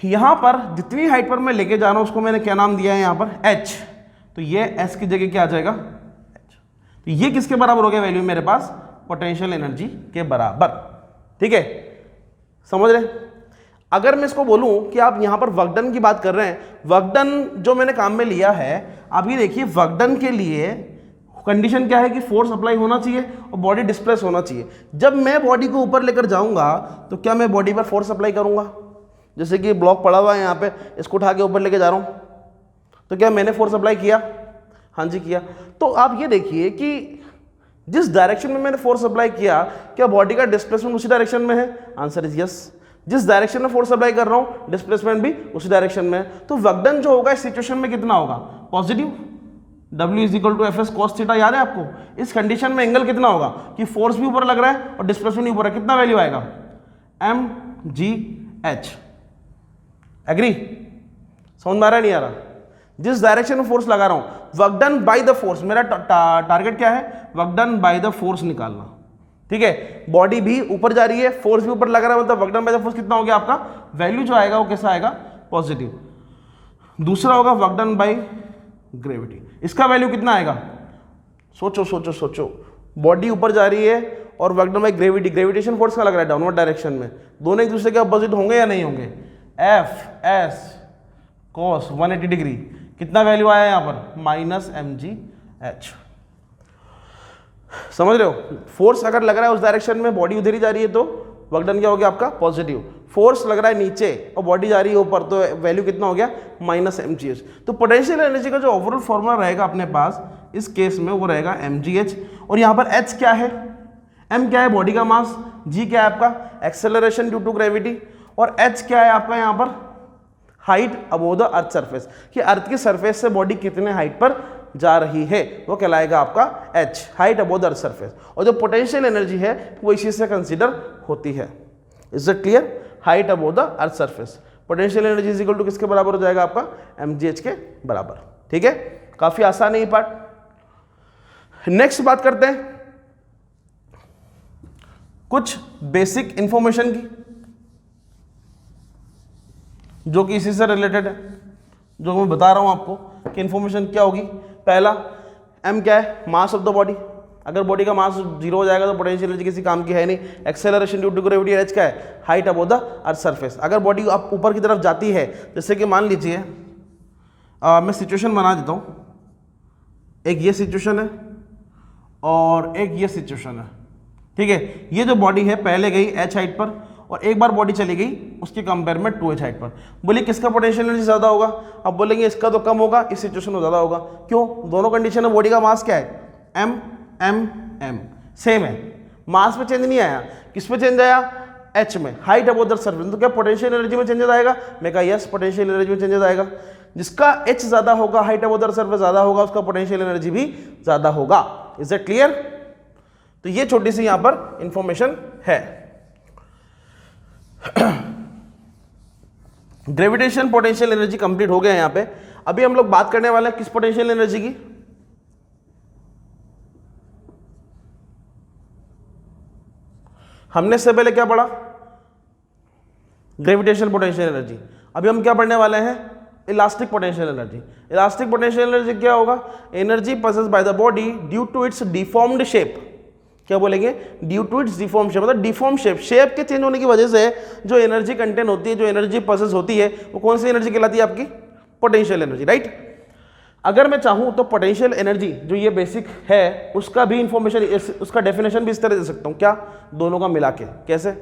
यहाँ पर जितनी हाइट पर मैं लेके जा रहा हूँ उसको मैंने क्या नाम दिया है यहाँ पर, h, तो ये s की जगह क्या आ जाएगा, h। तो ये किसके बराबर हो गया वैल्यू मेरे पास, पोटेंशियल एनर्जी के बराबर, ठीक है, समझ रहे। अगर मैं इसको बोलूं कि आप यहां पर वर्क डन की बात कर रहे हैं, वर्क डन जो मैंने काम में लिया है, आप ये देखिए वर्क डन के लिए कंडीशन क्या है कि फोर्स अप्लाई होना चाहिए और बॉडी डिस्प्लेस होना चाहिए। जब मैं बॉडी को ऊपर लेकर जाऊंगा तो क्या मैं बॉडी पर फोर्स अप्लाई करूंगा, जैसे कि ब्लॉक पड़ा हुआ है यहाँ पे, इसको उठा के ऊपर लेके जा रहा हूँ, तो क्या मैंने फोर्स अप्लाई किया, हाँ जी किया। तो आप ये देखिए कि जिस डायरेक्शन में मैंने फोर्स अप्लाई किया, क्या बॉडी का डिस्प्लेसमेंट उसी डायरेक्शन में है, आंसर इज यस। जिस डायरेक्शन में फोर्स अप्लाई कर रहा हूं डिस्प्लेसमेंट भी उसी डायरेक्शन में है। तो वर्क डन जो होगा इस सिचुएशन में कितना होगा, positive, W = Fs cos theta, याद है आपको। इस कंडीशन में एंगल कितना होगा कि फोर्स भी ऊपर लग रहा है और डिस्प्लेसमेंट भी ऊपर है, कितना वैल्यू आएगा, mgh। एग्री, समझ में आ रहा है नहीं आ रहा। जिस डायरेक्शन में फोर्स लगा रहा हूं, work done by the force, मेरा टारगेट क्या है, work done by the force निकालना, ठीक है। बॉडी भी ऊपर जा रही है, फोर्स भी ऊपर लग रहा है, मतलब work done by the force कितना हो गया आपका, वैल्यू जो आएगा वो कैसा आएगा, पॉजिटिव। दूसरा होगा वर्क डन बाय ग्रेविटी, इसका वैल्यू कितना आएगा, सोचो सोचो सोचो, बॉडी ऊपर जा रही है और work done by gravity, gravitation force का लग रहा है डाउनवर्ड डायरेक्शन में, दोनों एक दूसरे के अपोजिट होंगे या नहीं होंगे, Fs cos 180 डिग्री, कितना वैल्यू आया यहाँ पर, -mgh। समझ रहे हो, फोर्स अगर लग रहा है उस डायरेक्शन में, बॉडी उधर ही जा रही है, तो वर्क डन क्या हो गया आपका, पॉजिटिव। फोर्स लग रहा है नीचे और बॉडी जा रही है ऊपर, तो वैल्यू कितना हो गया, -mgh। तो पोटेंशियल एनर्जी का जो ओवरऑल फॉर्मूला रहेगा अपने पास इस केस में वो रहेगा mgh, और यहाँ पर h क्या है, m क्या है बॉडी का मास, g क्या है आपका एक्सेलरेशन ड्यू टू ग्रेविटी, और h क्या है आपका यहाँ पर height above the earth surface, कि अर्थ की सरफेस से बॉडी कितने हाइट पर जा रही है, वो कहलाएगा आपका h, height above the earth surface. और जो पोटेंशियल एनर्जी है वो इसी से कंसीडर होती है। Is it clear? Height above the earth surface, potential energy is equal to किसके बराबर हो जाएगा आपका mgh के बराबर। ठीक है, काफी आसान है ये पार्ट। नेक्स्ट बात करते हैं कुछ बेसिक इंफॉर्मेशन की जो कि इसी से रिलेटेड है, जो मैं बता रहा हूं आपको कि इंफॉर्मेशन क्या होगी। पहला m क्या है, मास ऑफ द बॉडी, अगर बॉडी का मास 0 हो जाएगा तो पोटेंशियल एनर्जी किसी काम की है नहीं। Acceleration due to gravity, h क्या है, height above the earth surface. अगर बॉडी आप ऊपर की तरफ जाती है, जैसे कि मान लीजिए मैं सिचुएशन बना देता हूं, एक ये सिचुएशन है और एक ये सिचुएशन है। ठीक है, ये जो बॉडी है पहले गई h हाइट पर और एक बार बॉडी चली गई उसके कंपेयर में 2h हाइट पर। बोलिए किसका पोटेंशियल एनर्जी ज्यादा होगा? अब बोलेंगे इसका तो कम होगा, इस सिचुएशन में ज्यादा होगा। क्यों? दोनों कंडीशन में बॉडी का मास क्या है, m m m सेम है, मास में चेंज नहीं आया। किस में चेंज आया? h में, हाइट अबोव द सरफेस। तो क्या पोटेंशियल एनर्जी में चेंजेस आएगा? मैं कहा यस, पोटेंशियल एनर्जी में चेंजेस आएगा। जिसका h ज्यादा होगा, हाइट अबोव द सरफेस ज्यादा होगा, उसका पोटेंशियल एनर्जी भी ज्यादा होगा। Is it clear? तो ये छोटी सी यहां पर इंफॉर्मेशन है। ग्रेविटेशन पोटेंशियल एनर्जी कंप्लीट हो गया है यहां पे। अभी हम लोग बात करने वाले हैं किस पोटेंशियल एनर्जी की? हमने इससे पहले क्या पढ़ा? Gravitation potential energy. अभी हम क्या पढ़ने वाले हैं? Elastic potential energy. Elastic potential energy क्या होगा? Energy possessed by the body due to its deformed shape. क्या बोलेंगे? Due to its deform shape, मतलब डिफॉर्म शेप, शेप के चेंज होने की वजह से जो एनर्जी कंटेन होती है, जो एनर्जी पसेस होती है, वो कौन सी एनर्जी कहलाती है आपकी? Potential energy, right. अगर मैं चाहूं तो पोटेंशियल एनर्जी जो ये बेसिक है उसका भी इंफॉर्मेशन, उसका डेफिनेशन भी इस तरह दे सकता हूं। क्या? दोनों का मिला के। कैसे?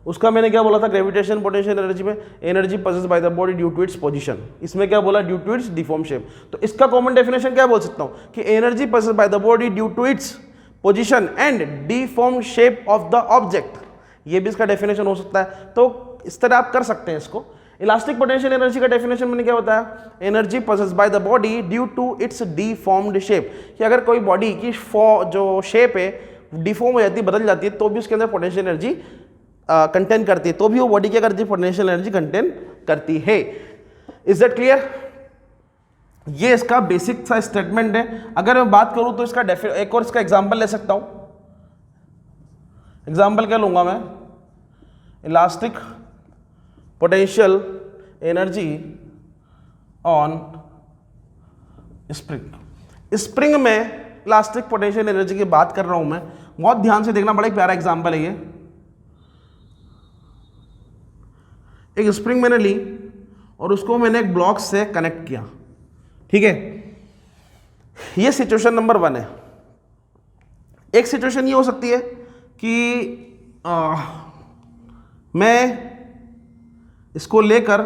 उसका मैंने क्या बोला था ग्रेविटेशन पोटेंशियल एनर्जी में? Energy possessed by the body due to its position. इसमें क्या बोला? Due to its deform shape. तो इसका कॉमन डेफिनेशन क्या बोल सकता हूं कि energy possessed by the body due to its position and deform shape of the object. ये भी इसका डेफिनेशन हो सकता है। तो इस तरह आप कर सकते हैं इसको। इलास्टिक पोटेंशियल एनर्जी का डेफिनेशन मैंने क्या बताया? Energy possessed by the body due to its deformed shape, कि अगर कोई बॉडी की जो शेप है डिफॉर्म हो जाती है, बदल जाती है, तो भी उसके अंदर पोटेंशियल एनर्जी कंटेन करती है, तो भी वो बॉडी क्या करती है? पोटेंशियल एनर्जी कंटेन करती है। Is that clear? ये इसका बेसिक सा स्टेटमेंट है। अगर मैं बात करूं तो इसका एक और इसका एग्जांपल ले सकता हूं। एग्जांपल क्या लूंगा मैं? Elastic potential energy on spring. Spring में इलास्टिक पोटेंशियल एनर्जी की बात कर रहा हूं मैं, बहुत ध्यान से देखना, बड़ा एक प्यारा एग्जांपल है ये। एक स्प्रिंग मैंने ली और उसको मैंने एक ब्लॉक से कनेक्ट किया। ठीक है, ये सिचुएशन नंबर 1 है। एक सिचुएशन ये हो सकती है कि मैं इसको लेकर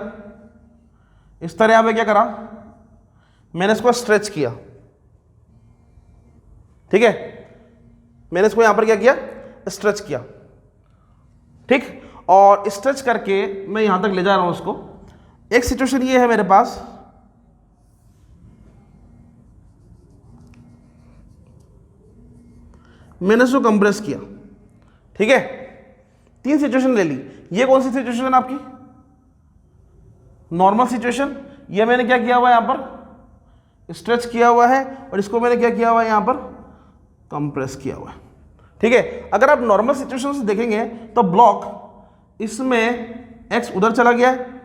इस तरह पे क्या करा, मैंने इसको स्ट्रेच किया। ठीक है, मैंने इसको यहां पर क्या किया? स्ट्रेच किया। ठीक, और स्ट्रेच करके मैं यहां तक ले जा रहा हूं उसको। एक सिचुएशन ये है मेरे पास, मैंने इसको कंप्रेस किया। ठीक है, 3 सिचुएशन ले ली। ये कौन सी सिचुएशन है आपकी? Normal situation. ये मैंने क्या किया हुआ है? यहां पर स्ट्रेच किया हुआ है और इसको मैंने क्या किया हुआ है? यहां पर कंप्रेस किया हुआ है। ठीक है, अगर आप नॉर्मल सिचुएशन से देखेंगे तो ब्लॉक इसमें x उधर चला गया है,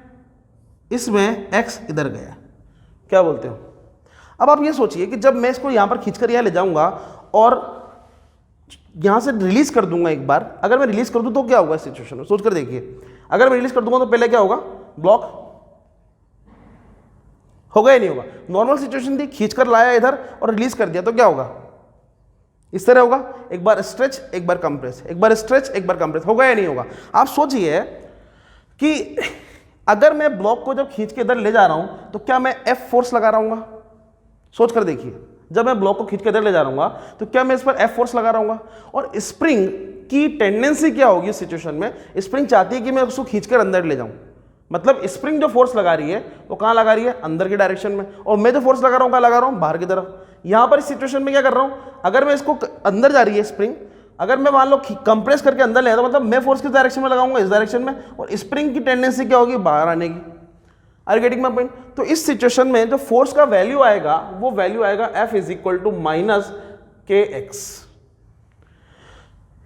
इसमें x इधर गया। क्या बोलते हो? अब आप ये सोचिए कि जब मैं इसको यहां पर खींचकर यहां ले जाऊंगा और यहां से रिलीज कर दूंगा एक बार, अगर मैं रिलीज कर दूं तो क्या होगा इस सिचुएशन में? सोचकर देखिए। अगर मैं रिलीज कर दूंगा तो पहले क्या होगा? ब्लॉक होगा या नहीं होगा? नॉर्मल सिचुएशन थी, खींचकर लाया इधर और रिलीज कर दिया तो क्या होगा? इस तरह होगा, एक बार स्ट्रेच एक बार कंप्रेस, एक बार स्ट्रेच एक बार कंप्रेस। होगा या नहीं होगा? आप सोचिए कि अगर मैं ब्लॉक को जब खींच के इधर ले जा रहा हूं तो क्या मैं F फोर्स लगा रहा हूंगा? सोच कर देखिए, जब मैं ब्लॉक को खींच के इधर ले जा रहा हूँ तो क्या मैं इस पर एफ फोर्स लगा रहा हूँ, और स्प्रिंग की टेंडेंसी क्या होगी इस सिचुएशन में, स्प्रिंग चाहती है कि मैं उसको खींचकर अंदर ले जाऊँ। मतलब स्प्रिंग जो फोर्स लगा रही है वो कहाँ लगा रही है, अंदर की डायरेक्शन में, और मैं जो फोर्स लगा रहा हूँ कहाँ लगा रहा हूँ, बाहर की तरफ। यहाँ पर इस सिचुएशन में क्या कर रहा हूँ, अगर मैं इसको अंदर जा रही है स्प्रिंग, अगर मैं मान लो कंप्रेस करके अंदर ले, तो मतलब मैं फोर्स किस डायरेक्शन में लगाऊंगा, इस डायरेक्शन में, और स्प्रिंग की टेंडेंसी क्या होगी, बाहर आने की। Are getting my point? तो इस सिचुएशन में जो फोर्स का वैल्यू आएगा वो वैल्यू आएगा F is equal to minus KX।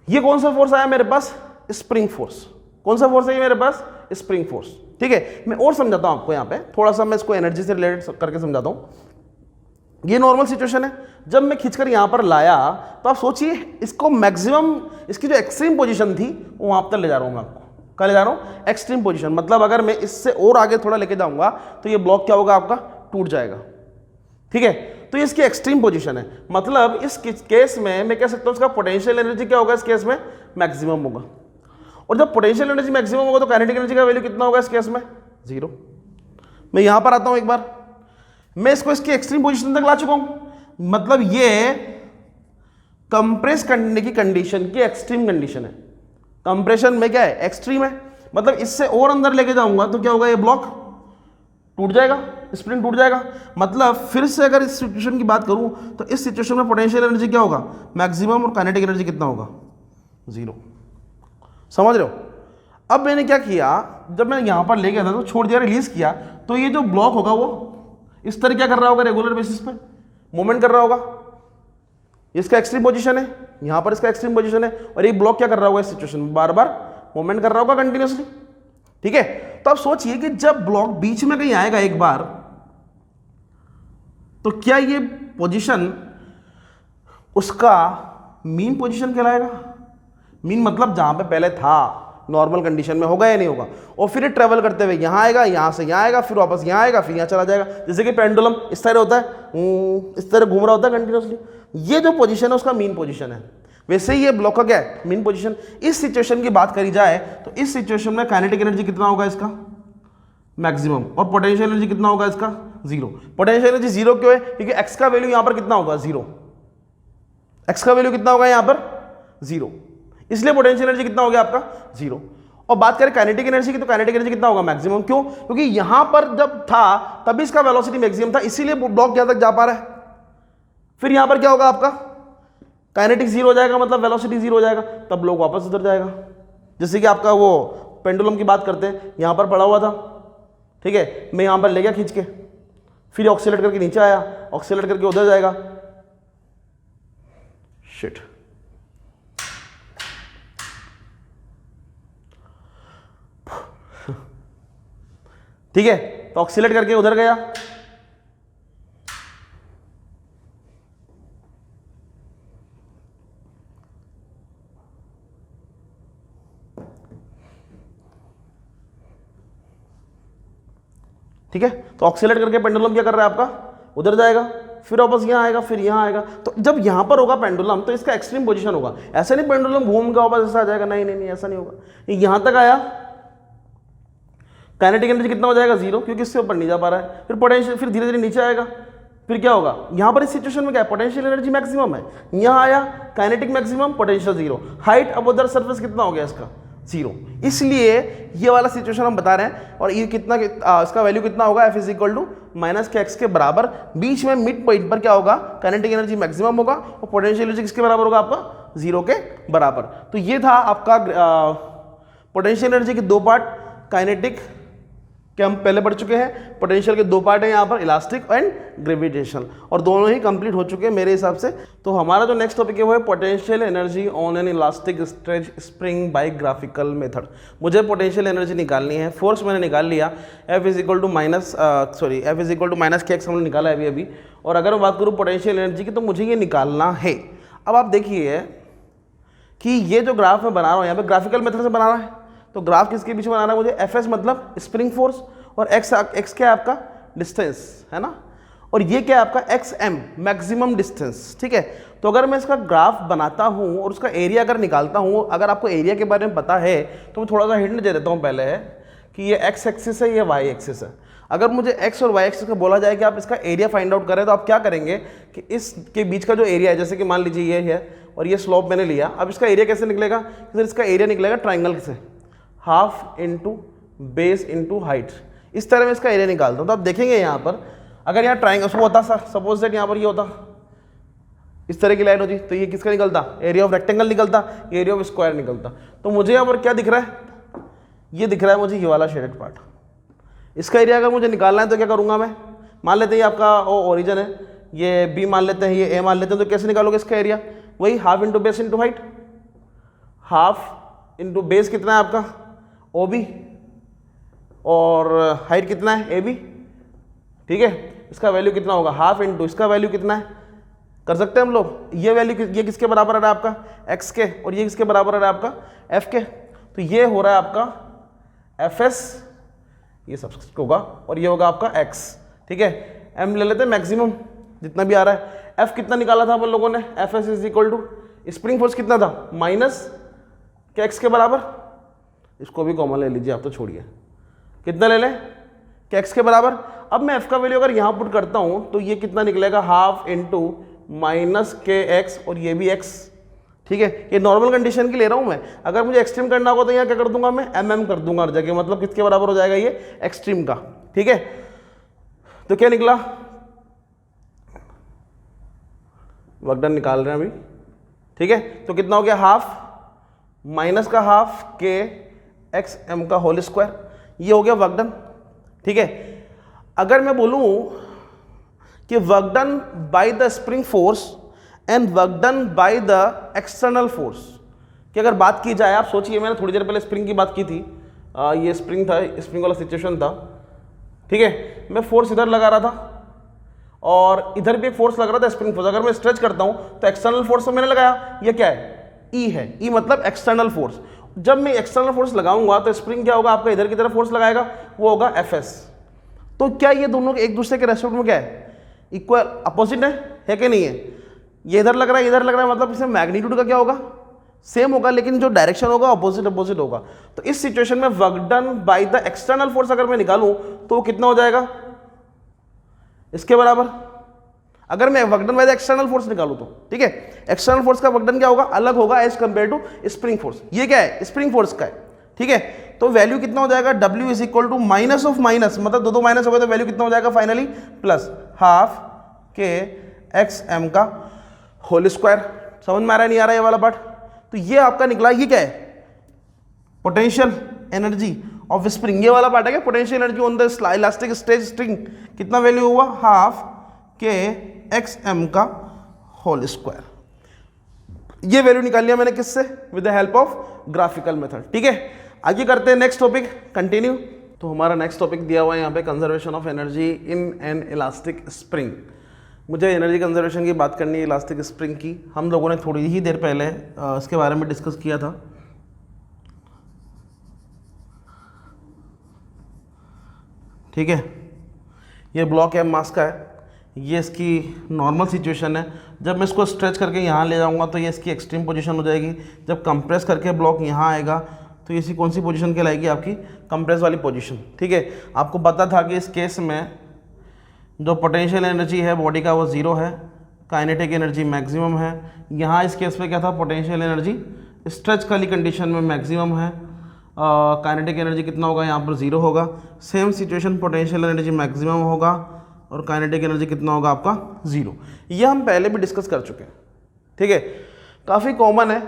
ये कौन सा फोर्स आया मेरे पास, स्प्रिंग फोर्स। कौन सा फोर्स है ये मेरे पास, स्प्रिंग फोर्स। ठीक है, मैं और समझाता हूं आपको, यहां पे थोड़ा सा मैं इसको एनर्जी से रिलेटेड करके समझाता हूं। ये नॉर्मल सिचुएशन है, जब मैं खींचकर यहां पर लाया तो आप सोचिए इसको मैक्सिमम, इसकी जो एक्सट्रीम पोजीशन थी वो वहां तक ले जा रहा हूं मैं आपको। कहाँ ले जा रहा हूं, एक्सट्रीम पोजीशन। मतलब अगर मैं इससे और आगे थोड़ा लेके जाऊंगा तो ये ब्लॉक क्या होगा आपका, टूट जाएगा। ठीक है, तो इसकी एक्सट्रीम पोजीशन है, मतलब इस केस में मैं कह सकता हूं इसका पोटेंशियल एनर्जी क्या होगा, इस केस में मैक्सिमम होगा। और जब पोटेंशियल एनर्जी मैक्सिमम होगा तो काइनेटिक एनर्जी का वैल्यू कितना होगा इस केस में, 0। मैं यहां पर आता हूं एक बार, मैं इसको इसकी एक्सट्रीम पोजीशन तक ला चुका हूं, मतलब ये कंप्रेस करने की कंडीशन की एक्सट्रीम कंडीशन है। कंप्रेशन में क्या है, एक्सट्रीम है, मतलब इससे और अंदर लेके जाऊंगा तो क्या होगा, ये ब्लॉक टूट जाएगा, स्प्रिंग टूट जाएगा। मतलब फिर से अगर इस सिचुएशन की बात करूं तो इस सिचुएशन में पोटेंशियल एनर्जी क्या होगा, मैक्सिमम, और काइनेटिक एनर्जी कितना होगा, 0। समझ रहे हो? अब मैंने क्या किया, जब मैं यहां पर ले गया था तो छोड़ दिया, रिलीज किया, तो ये जो ब्लॉक होगा वो इस तरह क्या कर रहा होगा, रेगुलर बेसिस पे मूवमेंट कर रहा होगा। इसका एक्सट्रीम पोजीशन है, यहां पर इसका एक्सट्रीम पोजीशन है, और एक ब्लॉक क्या कर रहा होगा इस सिचुएशन में, बार बार मूवमेंट कर रहा होगा कंटिन्यूअसली। ठीक है, तो आप सोचिए कि जब ब्लॉक बीच में कहीं आएगा एक बार, तो क्या ये पोजीशन उसका मीन पोजीशन कहलाएगा। मीन मतलब जहां पे पहले था नॉर्मल कंडीशन में, होगा या नहीं होगा, और फिर ट्रेवल करते हुए यहाँ आएगा, यहाँ से यहाँ आएगा, फिर वापस यहाँ आएगा, फिर यहाँ चला जाएगा। जैसे कि पेंडुलम इस तरह होता है, इस तरह घूम रहा होता है कंटिन्यूसली। ये जो पोजीशन है उसका मीन पोजीशन है। वैसे ही ये ब्लॉक का क्या है, मीन पोजीशन। इस सिचुएशन की बात करी जाए तो इस सिचुएशन में काइनेटिक एनर्जी कितना होगा इसका, मैक्सिमम, और पोटेंशियल एनर्जी कितना होगा इसका, 0। पोटेंशियल एनर्जी 0 क्यों है, क्योंकि एक्स का वैल्यू यहाँ पर कितना होगा, 0। एक्स का वैल्यू कितना होगा यहाँ पर, 0, इसलिए पोटेंशियल एनर्जी कितना हो गया आपका, 0। और बात करें काइनेटिक एनर्जी की, तो काइनेटिक एनर्जी कितना होगा, मैक्सिमम। क्यों, क्योंकि यहां पर जब था तभी इसका वेलोसिटी मैक्सिमम था, इसीलिए ब्लॉक यहां तक जा पा रहा है। फिर यहां पर क्या होगा आपका, काइनेटिक 0 हो जाएगा, मतलब वेलोसिटी 0 हो जाएगा, तब ब्लॉक वापस उधर जाएगा। जैसे कि आपका वो पेंडुलम की बात करते हैं, यहां पर पड़ा हुआ था, ठीक है, मैं यहां पर ले गया खींच के, फिर ऑक्सीलेट करके नीचे आया, ऑक्सीलेट करके उधर जाएगा। शिट, ठीक है, तो ऑक्सीलेट करके उधर गया, ठीक है, तो ऑक्सीलेट करके पेंडुलम क्या कर रहा है आपका, उधर जाएगा, फिर वापस यहां आएगा, फिर यहां आएगा। तो जब यहां पर होगा पेंडुलम तो इसका एक्सट्रीम पोजीशन होगा। ऐसा नहीं पेंडुलम घूम के वापस ऐसा आ जाएगा, नहीं नहीं नहीं, ऐसा नहीं होगा। यहां तक आया, काइनेटिक एनर्जी कितना हो जाएगा, 0, क्योंकि इससे ऊपर नहीं जा पा रहा है। फिर पोटेंशियल, फिर धीरे धीरे नीचे आएगा, फिर क्या होगा, यहां पर इस सिचुएशन में क्या है, पोटेंशियल एनर्जी मैक्सिमम है, यहां आया काइनेटिक मैक्सिमम, पोटेंशियल 0, हाइट अब उधर सरफेस कितना हो गया इसका, 0। इसलिए ये वाला सिचुएशन हम बता रहे हैं, और ये कितना इसका वैल्यू कितना होगा, F is equal to minus K X के बराबर। बीच में मिड पॉइंट पर क्या होगा, काइनेटिक एनर्जी मैक्सिमम होगा, और पोटेंशियल एनर्जी किसके बराबर होगा आपका, 0 के बराबर। तो ये था आपका पोटेंशियल एनर्जी के 2 पार्ट, काइनेटिक के हम पहले पढ़ चुके हैं, पोटेंशियल के 2 पार्ट हैं यहाँ पर, इलास्टिक एंड ग्रेविटेशनल, और दोनों ही कंप्लीट हो चुके हैं मेरे हिसाब से। तो हमारा जो नेक्स्ट टॉपिक है वो है potential energy on an elastic stretch spring by graphical method. मुझे पोटेंशियल एनर्जी निकालनी है, फोर्स मैंने निकाल लिया, F is equal to minus K X हमने निकाला है अभी। और अगर मैं बात करूँ पोटेंशियल एनर्जी की तो मुझे ये निकालना है। अब आप देखिए कि ये जो ग्राफ मैं बना रहा हूँ यहाँ पे ग्राफिकल मेथड से बना रहा है, तो ग्राफ किसके पीछे बनाना है मुझे, Fs मतलब स्प्रिंग फोर्स, और x क्या है आपका डिस्टेंस, है ना, और ये क्या है आपका xm मैक्सिमम डिस्टेंस। ठीक है, तो अगर मैं इसका ग्राफ बनाता हूँ और उसका एरिया अगर निकालता हूँ, अगर आपको एरिया के बारे में पता है तो मैं थोड़ा सा हिंट दे देता हूँ पहले कि ये x एक्सिस है, ये y एक्सिस है। अगर मुझे एक्स और वाई एक्सिस का बोला जाए कि आप इसका एरिया फाइंड आउट करें, तो आप क्या करेंगे कि इसके बीच का जो एरिया है, जैसे कि मान लीजिए ये है और ये स्लोप मैंने लिया, अब इसका एरिया कैसे निकलेगा, सर इसका एरिया निकलेगा ट्राइंगल से, half into base into height, इस तरह में इसका एरिया निकालता हूँ। तो आप देखेंगे यहाँ पर अगर यहाँ ट्राइंगल होता, सपोज दैट यहाँ पर ये होता, इस तरह की लाइन होती, तो ये किसका निकलता, एरिया ऑफ रेक्टेंगल निकलता, एरिया ऑफ स्क्वायर निकलता। तो मुझे यहाँ पर क्या दिख रहा है, ये दिख रहा है मुझे ये वाला शेडेड पार्ट। इसका एरिया अगर मुझे निकालना है तो क्या करूँगा मैं, मान लेते हैं ये आपका ओरिजिन है, ये बी मान लेते हैं, ये ए मान लेते हैं, तो कैसे निकालोगे इसका एरिया, वही half into base into height, half into base कितना है आपका ओ बी, और हाइट कितना है ए बी, ठीक है। इसका वैल्यू कितना होगा, हाफ इंटू इसका वैल्यू कितना है, कर सकते हैं हम लोग, ये वैल्यू ये किसके बराबर है आपका एक्स के, और ये किसके बराबर है आपका एफ के, तो ये हो रहा है आपका एफ एस, ये सब्सक्रिप्ट होगा, और ये होगा आपका एक्स, ठीक है। एम ले लेते हैं मैक्सिमम जितना भी आ रहा है। एफ कितना निकाला था अपन लोगों ने, F S is equal to spring force कितना था, माइनस के एक्स के बराबर, इसको भी कॉमन ले लीजिए आप, तो छोड़िए, कितना ले लें के एक्स के बराबर। अब मैं एफ का वैल्यू अगर यहाँ पुट करता हूँ तो ये कितना निकलेगा, half into minus K x, और ये भी एक्स, ठीक है। ये नॉर्मल कंडीशन की ले रहा हूँ मैं, अगर मुझे एक्सट्रीम करना होगा तो यहाँ क्या कर दूंगा मैं, एम कर दूंगा हर जगह, मतलब किसके बराबर हो जाएगा ये एक्सट्रीम का, ठीक है। तो क्या निकला, वर्क डन निकाल रहे हैं अभी, ठीक है। तो कितना हो गया, हाफ माइनस का हाफ के एक्स एम का होल स्क्वायर, ये हो गया वर्क डन, ठीक है। अगर मैं बोलूं कि work done by the spring force and work done by the external force की अगर बात की जाए, आप सोचिए मैंने थोड़ी देर पहले स्प्रिंग की बात की थी, ये स्प्रिंग था, स्प्रिंग वाला सिचुएशन था, ठीक है। मैं फोर्स इधर लगा रहा था और इधर भी एक फोर्स लग रहा था स्प्रिंग फोर्स, अगर मैं स्ट्रेच करता हूं तो एक्सटर्नल फोर्स तो मैंने लगाया, ये क्या है ई है, ई मतलब एक्सटर्नल फोर्स। जब मैं एक्सटर्नल फोर्स लगाऊंगा तो स्प्रिंग क्या होगा आपका, इधर की तरफ फोर्स लगाएगा, वो होगा एफ एस। तो क्या ये दोनों एक दूसरे के रेस्पेक्ट में क्या है, इक्वल अपोजिट है कि नहीं है, ये इधर लग रहा है इधर लग रहा है, मतलब इसमें मैग्नीट्यूड का क्या होगा, सेम होगा, लेकिन जो डायरेक्शन होगा अपोजिट होगा। तो इस सिचुएशन में work done by the external force अगर मैं निकालूं तो वो कितना हो जाएगा, इसके बराबर। अगर मैं work done by the external force निकालूं तो, ठीक है, एक्सटर्नल फोर्स का वर्क डन क्या होगा, अलग होगा as compare to spring force. ये क्या है, स्प्रिंग फोर्स का है, ठीक है। तो वैल्यू कितना हो जाएगा, W is equal to minus of minus, मतलब दो माइनस हो गए तो वैल्यू कितना हो जाएगा finally, plus half k x m का होल स्क्वायर। समझ में आ रहा है नहीं आ रहा है ये वाला पार्ट। तो ये आपका निकला, ये क्या है, पोटेंशियल एनर्जी ऑफ स्प्रिंग, ये वाला पार्ट है क्या, potential energy on the elastic stage string, कितना वैल्यू हुआ, हाफ के एक्स एम का होल स्क्वायर। ये वैल्यू निकाल लिया मैंने किससे, with the help of graphical method, ठीक है। आगे करते हैं नेक्स्ट टॉपिक, कंटिन्यू। तो हमारा नेक्स्ट टॉपिक दिया हुआ है यहाँ पे, conservation of energy in an elastic spring. मुझे एनर्जी कंजर्वेशन की बात करनी है इलास्टिक स्प्रिंग की। हम लोगों ने थोड़ी ही देर पहले इसके बारे में डिस्कस किया था, ठीक है। ये ब्लॉक एम मास का है, ये इसकी नॉर्मल सिचुएशन है। जब मैं इसको स्ट्रेच करके यहाँ ले जाऊँगा तो ये इसकी एक्सट्रीम पोजीशन हो जाएगी। जब कंप्रेस करके ब्लॉक यहाँ आएगा तो ये कौन सी पोजीशन कहलाएगी, आपकी कंप्रेस वाली पोजीशन, ठीक है। आपको पता था कि इस केस में जो पोटेंशियल एनर्जी है बॉडी का वो जीरो है, काइनेटिक एनर्जी मैक्सिमम है। यहाँ इस केस में क्या था, पोटेंशियल एनर्जी स्ट्रेच वाली कंडीशन में मैक्सिमम है, काइनेटिक एनर्जी कितना होगा, यहाँ पर जीरो होगा। Same situation potential energy maximum होगा और काइनेटिक एनर्जी कितना होगा आपका, जीरो। ये हम पहले भी डिस्कस कर चुके हैं, ठीक है, काफ़ी कॉमन है।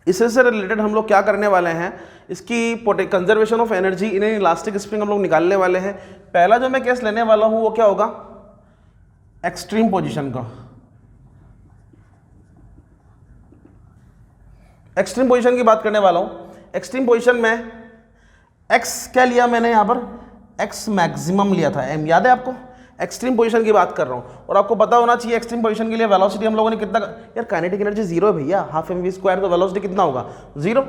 इससे रिलेटेड हम लोग क्या करने वाले हैं, इसकी conservation of energy in an elastic spring हम लोग निकालने वाले हैं। पहला जो मैं केस लेने वाला हूं वो क्या होगा, एक्सट्रीम पोजीशन का। एक्सट्रीम पोजीशन की बात करने वाला हूं। एक्सट्रीम पोजीशन में एक्स क्या लिया मैंने यहां पर, एक्स मैक्सिमम लिया था, एम याद है आपको। एक्सट्रीम पोजीशन की बात कर रहा हूं और आपको पता होना चाहिए एक्सट्रीम पोजीशन के लिए वेलोसिटी हम लोगों ने कितना, यार काइनेटिक एनर्जी जीरो है भैया, हाफ एम वी स्क्वायर, तो वेलोसिटी कितना होगा, जीरो,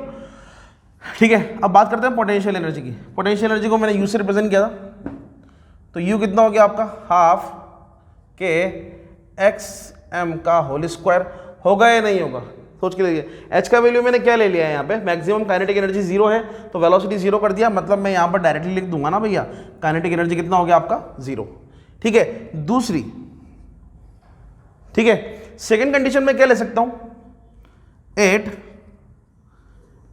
ठीक है। अब बात करते हैं पोटेंशियल एनर्जी की। पोटेंशियल एनर्जी को मैंने यू से रिप्रेजेंट किया था, तो यू कितना हो गया आपका, हाफ के एक्स एम का होल स्क्वायर। होगा या नहीं होगा, सोच के लिए एच का वैल्यू मैंने क्या ले लिया है यहाँ पे, मैक्सिमम काइनेटिक एनर्जी 0 है तो वेलोसिटी 0 कर दिया, मतलब मैं यहाँ पर डायरेक्टली लिख दूंगा ना भैया, काइनेटिक एनर्जी कितना हो गया आपका 0। ठीक है, दूसरी, ठीक है, सेकेंड कंडीशन में क्या ले सकता हूं, एट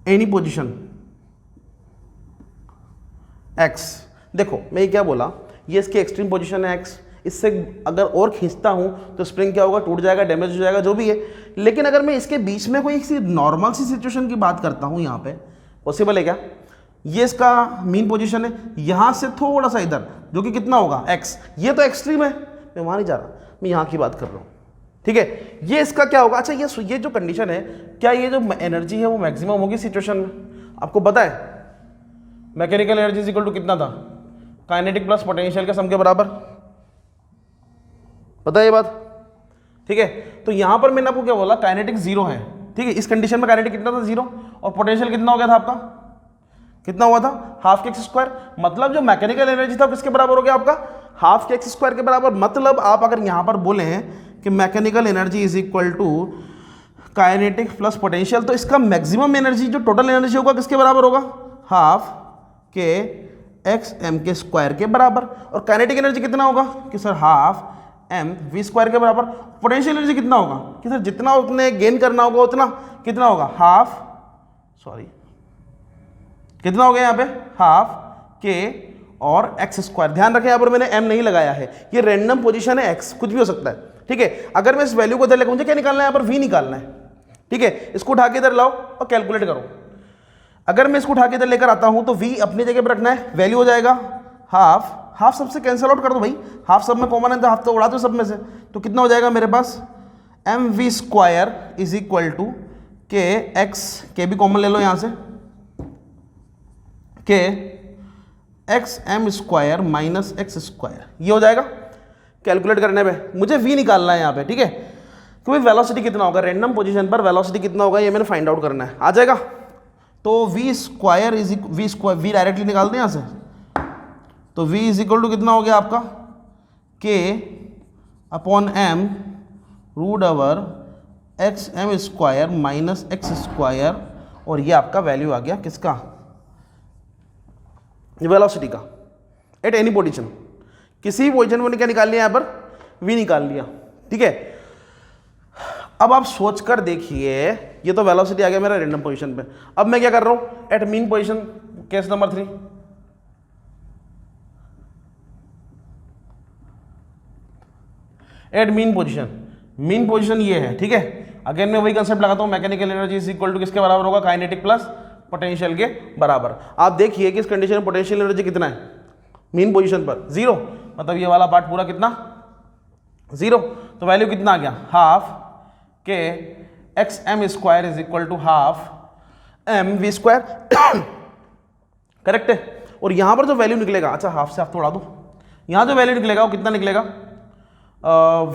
एनी पोजिशन x। देखो मैं ये क्या बोला, ये इसकी एक्सट्रीम पोजीशन है x, इससे अगर और खींचता हूं तो स्प्रिंग क्या होगा, टूट जाएगा, डैमेज हो जाएगा, जो भी है। लेकिन अगर मैं इसके बीच में कोई सी नॉर्मल सी सिचुएशन की बात करता हूं, यहां पे पॉसिबल है क्या, ये इसका मीन पोजीशन है, यहां से थोड़ा सा इधर जो कि कितना होगा x, ये तो एक्सट्रीम है, मैं वहां नहीं जा रहा, मैं यहां की बात कर रहा हूं। ठीक है, ये इसका क्या होगा, अच्छा ये जो कंडीशन है, क्या ये जो एनर्जी है वो मैक्सिमम होगी सिचुएशन में, आपको पता है मैकेनिकल एनर्जी इक्वल टू कितना था, काइनेटिक प्लस पोटेंशियल के सम के बराबर, पता है ये बात। ठीक है, तो यहां पर मैंने आपको क्या बोला, काइनेटिक 0 है। ठीक है, इस कंडीशन में काइनेटिक कितना था 0, और पोटेंशियल कितना हो गया था आपका, कितना हुआ था हाफ के एक्स स्क्वायर, मतलब जो मैकेनिकल एनर्जी था किसके बराबर हो गया आपका, हाफ के एक्स स्क्वायर के बराबर। मतलब आप अगर यहां पर बोले हैं कि mechanical energy is equal to kinetic plus potential, तो इसका मैक्सिमम एनर्जी जो टोटल एनर्जी होगा किसके बराबर होगा, हाफ के एक्स एम के स्क्वायर के बराबर। और काइनेटिक एनर्जी कितना होगा कि sir half M we square के बराबर। पोटेंशियल एनर्जी कितना होगा कि सर जितना उतने गेन करना होगा उतना कितना होगा, हाफ, सॉरी कितना हो गया यहाँ पे, हाफ के और एक्स स्क्वायर। ध्यान रखें यहाँ पर मैंने एम नहीं लगाया है, ये रैंडम पोजीशन है, एक्स कुछ भी हो सकता है। ठीक है, अगर मैं इस वैल्यू को इधर लेकर, मुझे क्या निकालना है यहाँ पर, वी निकालना है। ठीक है, इसको उठा के इधर लाओ और कैलकुलेट करो। अगर मैं इसको उठा के इधर लेकर आता हूं तो v अपनी जगह पर रखना है, वैल्यू हो जाएगा हाफ, हाफ सबसे कैंसिल आउट कर दो भाई, हाफ सब में कॉमन है तो हाफ तो उड़ा दो सब में से, तो कितना हो जाएगा मेरे पास, M we square is equal to के एक्स, के भी कॉमन ले लो यहां से, K x M square minus x square, ये हो जाएगा। कैलकुलेट करने पे मुझे v निकालना है यहाँ पे। ठीक है, क्योंकि वेलोसिटी कितना होगा, रैंडम पोजीशन पर वेलोसिटी कितना होगा ये मैंने फाइंड आउट करना है, आ जाएगा। तो v square is v square, v directly निकाल दें यहाँ से, तो v इज इक्वल टू कितना हो गया आपका, k upon m root over x M square minus x square, और ये आपका वैल्यू आ गया किसका, वेलोसिटी का, एट एनी पोजीशन। किसी भी पोजीशन में क्या निकाल लिया यहाँ पर, v निकाल लिया। ठीक है, अब आप सोच कर देखिए, ये तो वेलोसिटी आ गया मेरा रैंडम पोजीशन पे। अब मैं क्या कर रहा हूं, at mean position, case number 3, at mean position, mean position ये है। ठीक है, अगेन मैं वही कंसेप्ट लगाता हूं, mechanical energy is equal to किसके बराबर होगा, काइनेटिक प्लस पोटेंशियल के बराबर। आप देखिए कि इस कंडीशन में पोटेंशियल एनर्जी कितना है मीन पोजीशन पर, 0, मतलब ये वाला पार्ट पूरा कितना 0, तो वैल्यू कितना आ गया, half k x M square is equal to half M we square, correct है। और यहां पर जो वैल्यू निकलेगा, अच्छा हाफ से हाफ तो उड़ा दो, यहां जो वैल्यू निकलेगा वो कितना निकलेगा,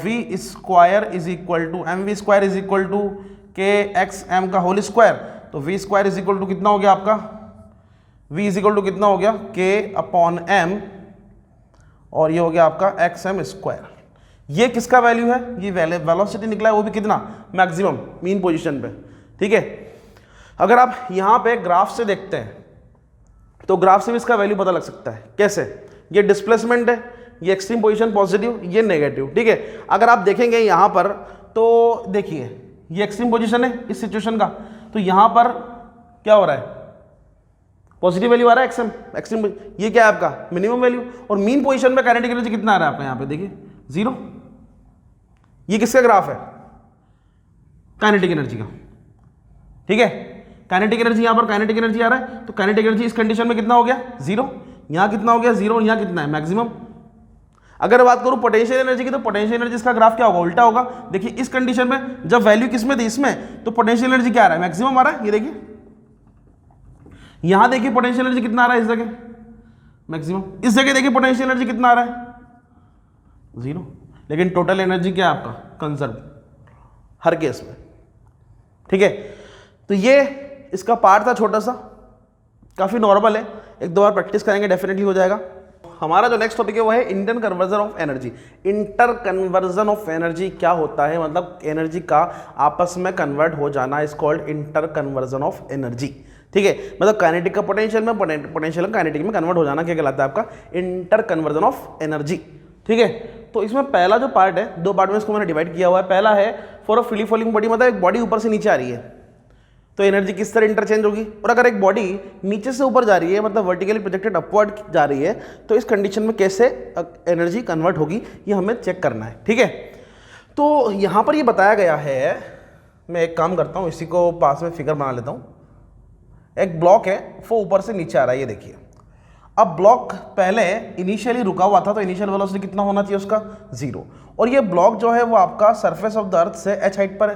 v square is equal to M we square is equal to के एक्स एम का होल स्क्वायर, तो v square is equal to कितना हो गया आपका, वी इज इक्वल टू कितना हो गया, के अपॉन एम, और ये हो गया आपका एक्स एम स्क्वायर। ये किसका वैल्यू है, ये वेलोसिटी निकला है, वो भी कितना, मैक्सिमम मीन पोजीशन पे। ठीक है, अगर आप यहां पे ग्राफ से देखते हैं तो ग्राफ से भी इसका वैल्यू पता लग सकता है। कैसे, ये डिस्प्लेसमेंट है, ये एक्सट्रीम पोजीशन पॉजिटिव, ये नेगेटिव। ठीक है, अगर आप देखेंगे यहां पर तो देखिए ये एक्सट्रीम पोजीशन है इस सिचुएशन का, तो यहां पर क्या हो रहा है, पॉजिटिव वैल्यू आ रहा है एक्सएम, एक्सट्रीम, ये क्या है आपका मिनिमम वैल्यू। और मीन पोजीशन में काइनेटिक एनर्जी कितना आ रहा है आपका, यहां पे देखिए 0। ये किसका ग्राफ है, काइनेटिक एनर्जी का। ठीक है, काइनेटिक एनर्जी यहां पर काइनेटिक एनर्जी आ रहा है, तो काइनेटिक एनर्जी इस कंडीशन में कितना हो गया 0, यहां कितना हो गया 0, यहां कितना है मैक्सिमम। अगर बात करूं पोटेंशियल एनर्जी की, तो पोटेंशियल एनर्जी इसका ग्राफ क्या होगा, उल्टा होगा। देखिए इस कंडीशन में जब वैल्यू किसमें थी, इसमें, तो पोटेंशियल एनर्जी क्या आ रहा है, मैक्सिमम आ रहा है। ये देखिए यहां देखिए पोटेंशियल एनर्जी कितना आ रहा है, इस जगह मैक्सिमम, इस जगह देखिए पोटेंशियल एनर्जी कितना आ रहा है 0, लेकिन टोटल एनर्जी क्या है आपका कंजर्व हर केस में। ठीक है, तो ये इसका पार्ट था छोटा सा, काफी नॉर्मल है, एक दो बार प्रैक्टिस करेंगे डेफिनेटली हो जाएगा। हमारा जो नेक्स्ट टॉपिक है वो है inter conversion of energy. Inter conversion of energy क्या होता है, मतलब एनर्जी का आपस में कन्वर्ट हो जाना is called inter conversion of energy. ठीक है, मतलब काइनेटिक का पोटेंशियल में, पोटेंशियल काइनेटिक में कन्वर्ट हो जाना क्या कहलाता है आपका, इंटर कन्वर्जन ऑफ एनर्जी। ठीक है, तो इसमें पहला जो पार्ट है, दो पार्ट में इसको मैंने डिवाइड किया हुआ है। पहला है for a free falling body, मतलब एक बॉडी ऊपर से नीचे आ रही है तो एनर्जी किस तरह इंटरचेंज होगी, और अगर एक बॉडी नीचे से ऊपर जा रही है मतलब वर्टिकली प्रोजेक्टेड अपवर्ड जा रही है तो इस कंडीशन में कैसे एनर्जी कन्वर्ट होगी ये हमें चेक करना है। ठीक है, तो यहाँ पर ये बताया गया है, मैं एक काम करता हूँ, इसी को पास में फिगर बना लेता हूँ। एक ब्लॉक है वो ऊपर से नीचे आ रहा है, ये देखिए। अब ब्लॉक पहले इनिशियली रुका हुआ था तो इनिशियल वेलोसिटी कितना होना चाहिए उसका, 0, और ये ब्लॉक जो है वो आपका सरफेस ऑफ द अर्थ से h हाइट पर है।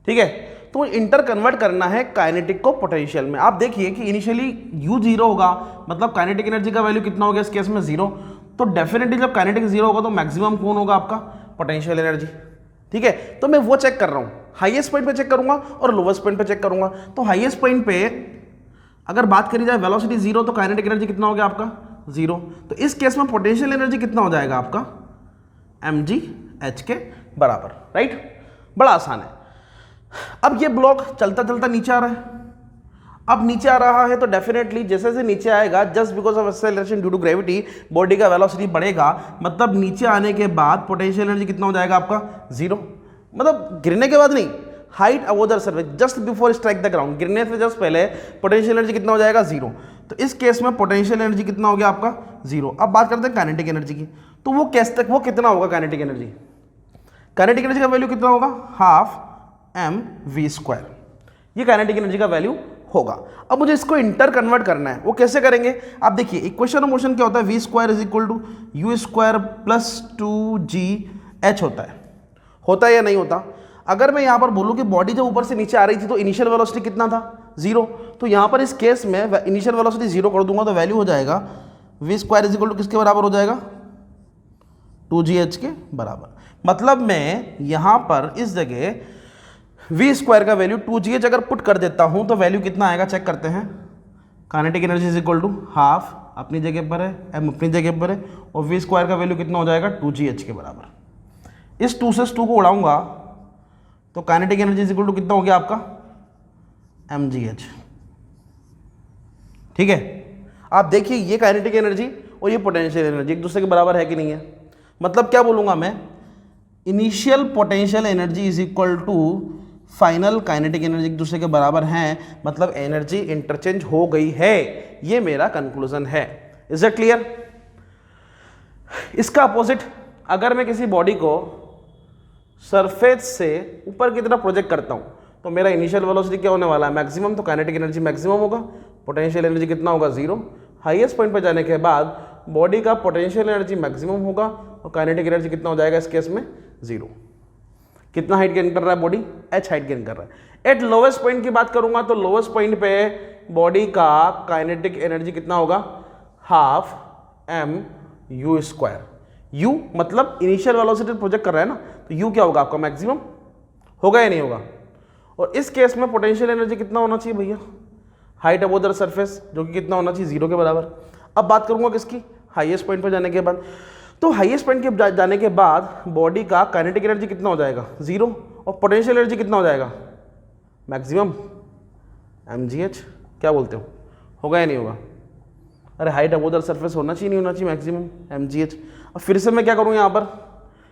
ठीक है, तो इंटर कन्वर्ट करना है काइनेटिक को पोटेंशियल में। आप देखिए कि इनिशियली u 0 होगा, मतलब काइनेटिक एनर्जी का वैल्यू कितना हो गया इस केस में 0, तो डेफिनेटली जब काइनेटिक 0 होगा तो मैक्सिमम कौन होगा आपका, पोटेंशियल एनर्जी। ठीक है, तो मैं वो चेक कर रहा हूँ, हाईएस्ट पॉइंट पे चेक करूंगा और लोवेस्ट पॉइंट पे चेक करूंगा। तो हाईएस्ट पॉइंट पे अगर बात करी जाए वेलोसिटी 0 तो काइनेटिक एनर्जी कितना हो गया आपका 0, तो इस केस में पोटेंशियल एनर्जी कितना हो जाएगा आपका mgh के बराबर। राइट, बड़ा आसान है। अब ये ब्लॉक चलता चलता नीचे आ रहा है, अब नीचे आ रहा है तो डेफिनेटली जैसे जैसे नीचे आएगा just because of acceleration due to gravity body का वेलोसिटी बढ़ेगा, मतलब नीचे आने के बाद पोटेंशियल एनर्जी कितना हो जाएगा आपका 0, मतलब गिरने के बाद नहीं, height above the surface just before strike the ground, गिरने से जस्ट पहले पोटेंशियल एनर्जी कितना हो जाएगा 0। तो इस केस में पोटेंशियल एनर्जी कितना हो गया आपका 0। अब बात करते हैं काइनेटिक एनर्जी की, तो वो कैसे तक, वो कितना होगा काइनेटिक एनर्जी, काइनेटिक एनर्जी का वैल्यू कितना होगा, हाफ mv², ये काइनेटिक एनर्जी का वैल्यू होगा। अब मुझे इसको इंटर कन्वर्ट करना है, वो कैसे करेंगे आप देखिए। इक्वेशन ऑफ मोशन क्या होता है, v² is equal to u² plus 2gh होता है या नहीं होता। अगर मैं यहाँ पर बोलूँ कि बॉडी जब ऊपर से नीचे आ रही थी तो इनिशियल वेलोसिटी कितना था 0, तो यहाँ पर इस केस में इनिशियल वेलोसिटी 0 कर दूंगा तो वैल्यू हो जाएगा v² इज इक्वल टू किसके बराबर हो जाएगा, 2gh के बराबर। मतलब मैं यहाँ पर इस जगह v² का वैल्यू 2gh अगर पुट कर देता हूँ तो वैल्यू कितना आएगा चेक करते हैं। Kinetic energy is equal to half अपनी जगह पर है, m अपनी जगह पर है, और v² का वैल्यू कितना हो जाएगा 2gh के बराबर। इस 2 से 2 को उड़ाऊंगा तो kinetic energy is equal to कितना हो गया आपका mgh। ठीक है, आप देखिए ये काइनेटिक एनर्जी और ये पोटेंशियल एनर्जी एक दूसरे के बराबर है कि नहीं है। मतलब क्या बोलूँगा मैं, initial potential energy is equal to final kinetic energy एक दूसरे के बराबर हैं, मतलब एनर्जी इंटरचेंज हो गई है, ये मेरा कंक्लूजन है। Is it clear. इसका अपोजिट, अगर मैं किसी बॉडी को सरफेस से ऊपर की तरफ प्रोजेक्ट करता हूं तो मेरा इनिशियल वेलोसिटी क्या होने वाला है, मैक्सिमम, तो काइनेटिक एनर्जी मैक्सिमम होगा, पोटेंशियल एनर्जी कितना होगा 0। हाईएस्ट पॉइंट पर जाने के बाद बॉडी का पोटेंशियल एनर्जी मैक्सिमम होगा और काइनेटिक एनर्जी कितना हो जाएगा इस केस में 0। कितना हाइट गेन कर रहा है बॉडी, h हाइट गेन कर रहा है। एट लोवेस्ट पॉइंट की बात करूंगा तो लोवेस्ट पॉइंट पे बॉडी का काइनेटिक एनर्जी कितना होगा, हाफ mu²। u मतलब इनिशियल वेलोसिटी प्रोजेक्ट कर रहा है ना, तो u क्या होगा आपका मैक्सिमम होगा या नहीं होगा। और इस केस में पोटेंशियल एनर्जी कितना होना चाहिए भैया, हाइट अबव द सरफेस, जो कि कितना होना चाहिए 0 के बराबर। अब बात करूंगा किसकी, हाईएस्ट पॉइंट पर जाने के बाद, तो हाईएस्ट पॉइंट के जाने के बाद बॉडी का काइनेटिक एनर्जी कितना हो जाएगा 0 और पोटेंशियल एनर्जी कितना हो जाएगा मैक्सिमम mgh। क्या बोलते हो, होगा या नहीं होगा। अरे हाइट अबव द सरफेस होना चाहिए, नहीं होना चाहिए, मैक्सिमम mgh। अब फिर से मैं क्या करूँ, यहाँ पर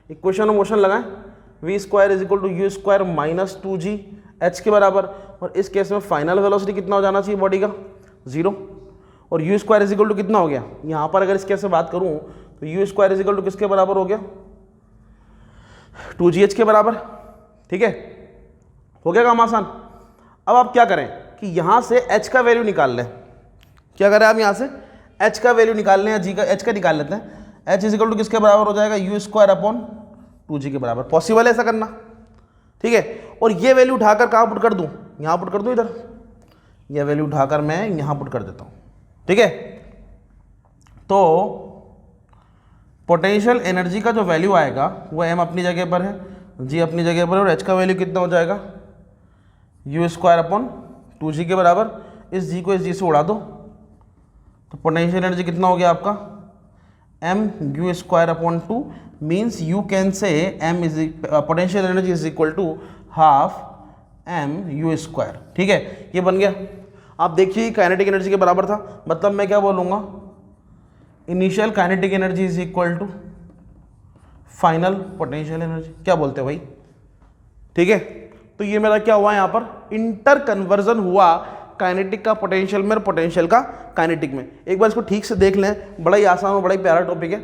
इक्वेशन ऑफ मोशन लगाएं, v² is equal to u² minus 2gh के बराबर, और इस केस में फाइनल वेलोसिटी कितना हो जाना चाहिए बॉडी का 0, और u² इज इक्वल टू कितना हो गया, यहाँ पर अगर इस केस से बात करूँ तो u² इज इक्वल टू किसके बराबर हो गया 2gh के बराबर। ठीक है, हो गया काम आसान। अब आप क्या करें कि यहाँ से h का वैल्यू निकाल लें। क्या करें आप, यहाँ से h का वैल्यू निकाल लें, या g का h का निकाल लेते हैं। h इज इक्वल टू किसके बराबर हो जाएगा, u² अपॉन 2g के बराबर। पॉसिबल है ऐसा करना, ठीक है। और ये वैल्यू उठाकर कहाँ पुट कर दूँ, यहाँ पुट कर दूँ, इधर ये वैल्यू उठाकर मैं यहाँ पुट कर देता हूँ। ठीक है, तो पोटेंशियल एनर्जी का जो वैल्यू आएगा वो m अपनी जगह पर है, g अपनी जगह पर है, और h का वैल्यू कितना हो जाएगा u² अपॉन 2g के बराबर। इस g को इस g से उड़ा दो तो पोटेंशियल एनर्जी कितना हो गया आपका m u square upon 2 means you can say m is potential energy is equal to half m u square. ठीक है, ये बन गया। आप देखिए काइनेटिक एनर्जी के बराबर था, मतलब मैं क्या बोलूँगा, initial kinetic energy is equal to final potential energy. क्या बोलते हैं भाई? ठीक है, तो ये मेरा क्या हुआ यहाँ पर, इंटर कन्वर्जन हुआ काइनेटिक का पोटेंशियल में और पोटेंशियल का काइनेटिक में। एक बार इसको ठीक से देख लें, बड़ा ही आसान और बड़ा ही प्यारा टॉपिक है।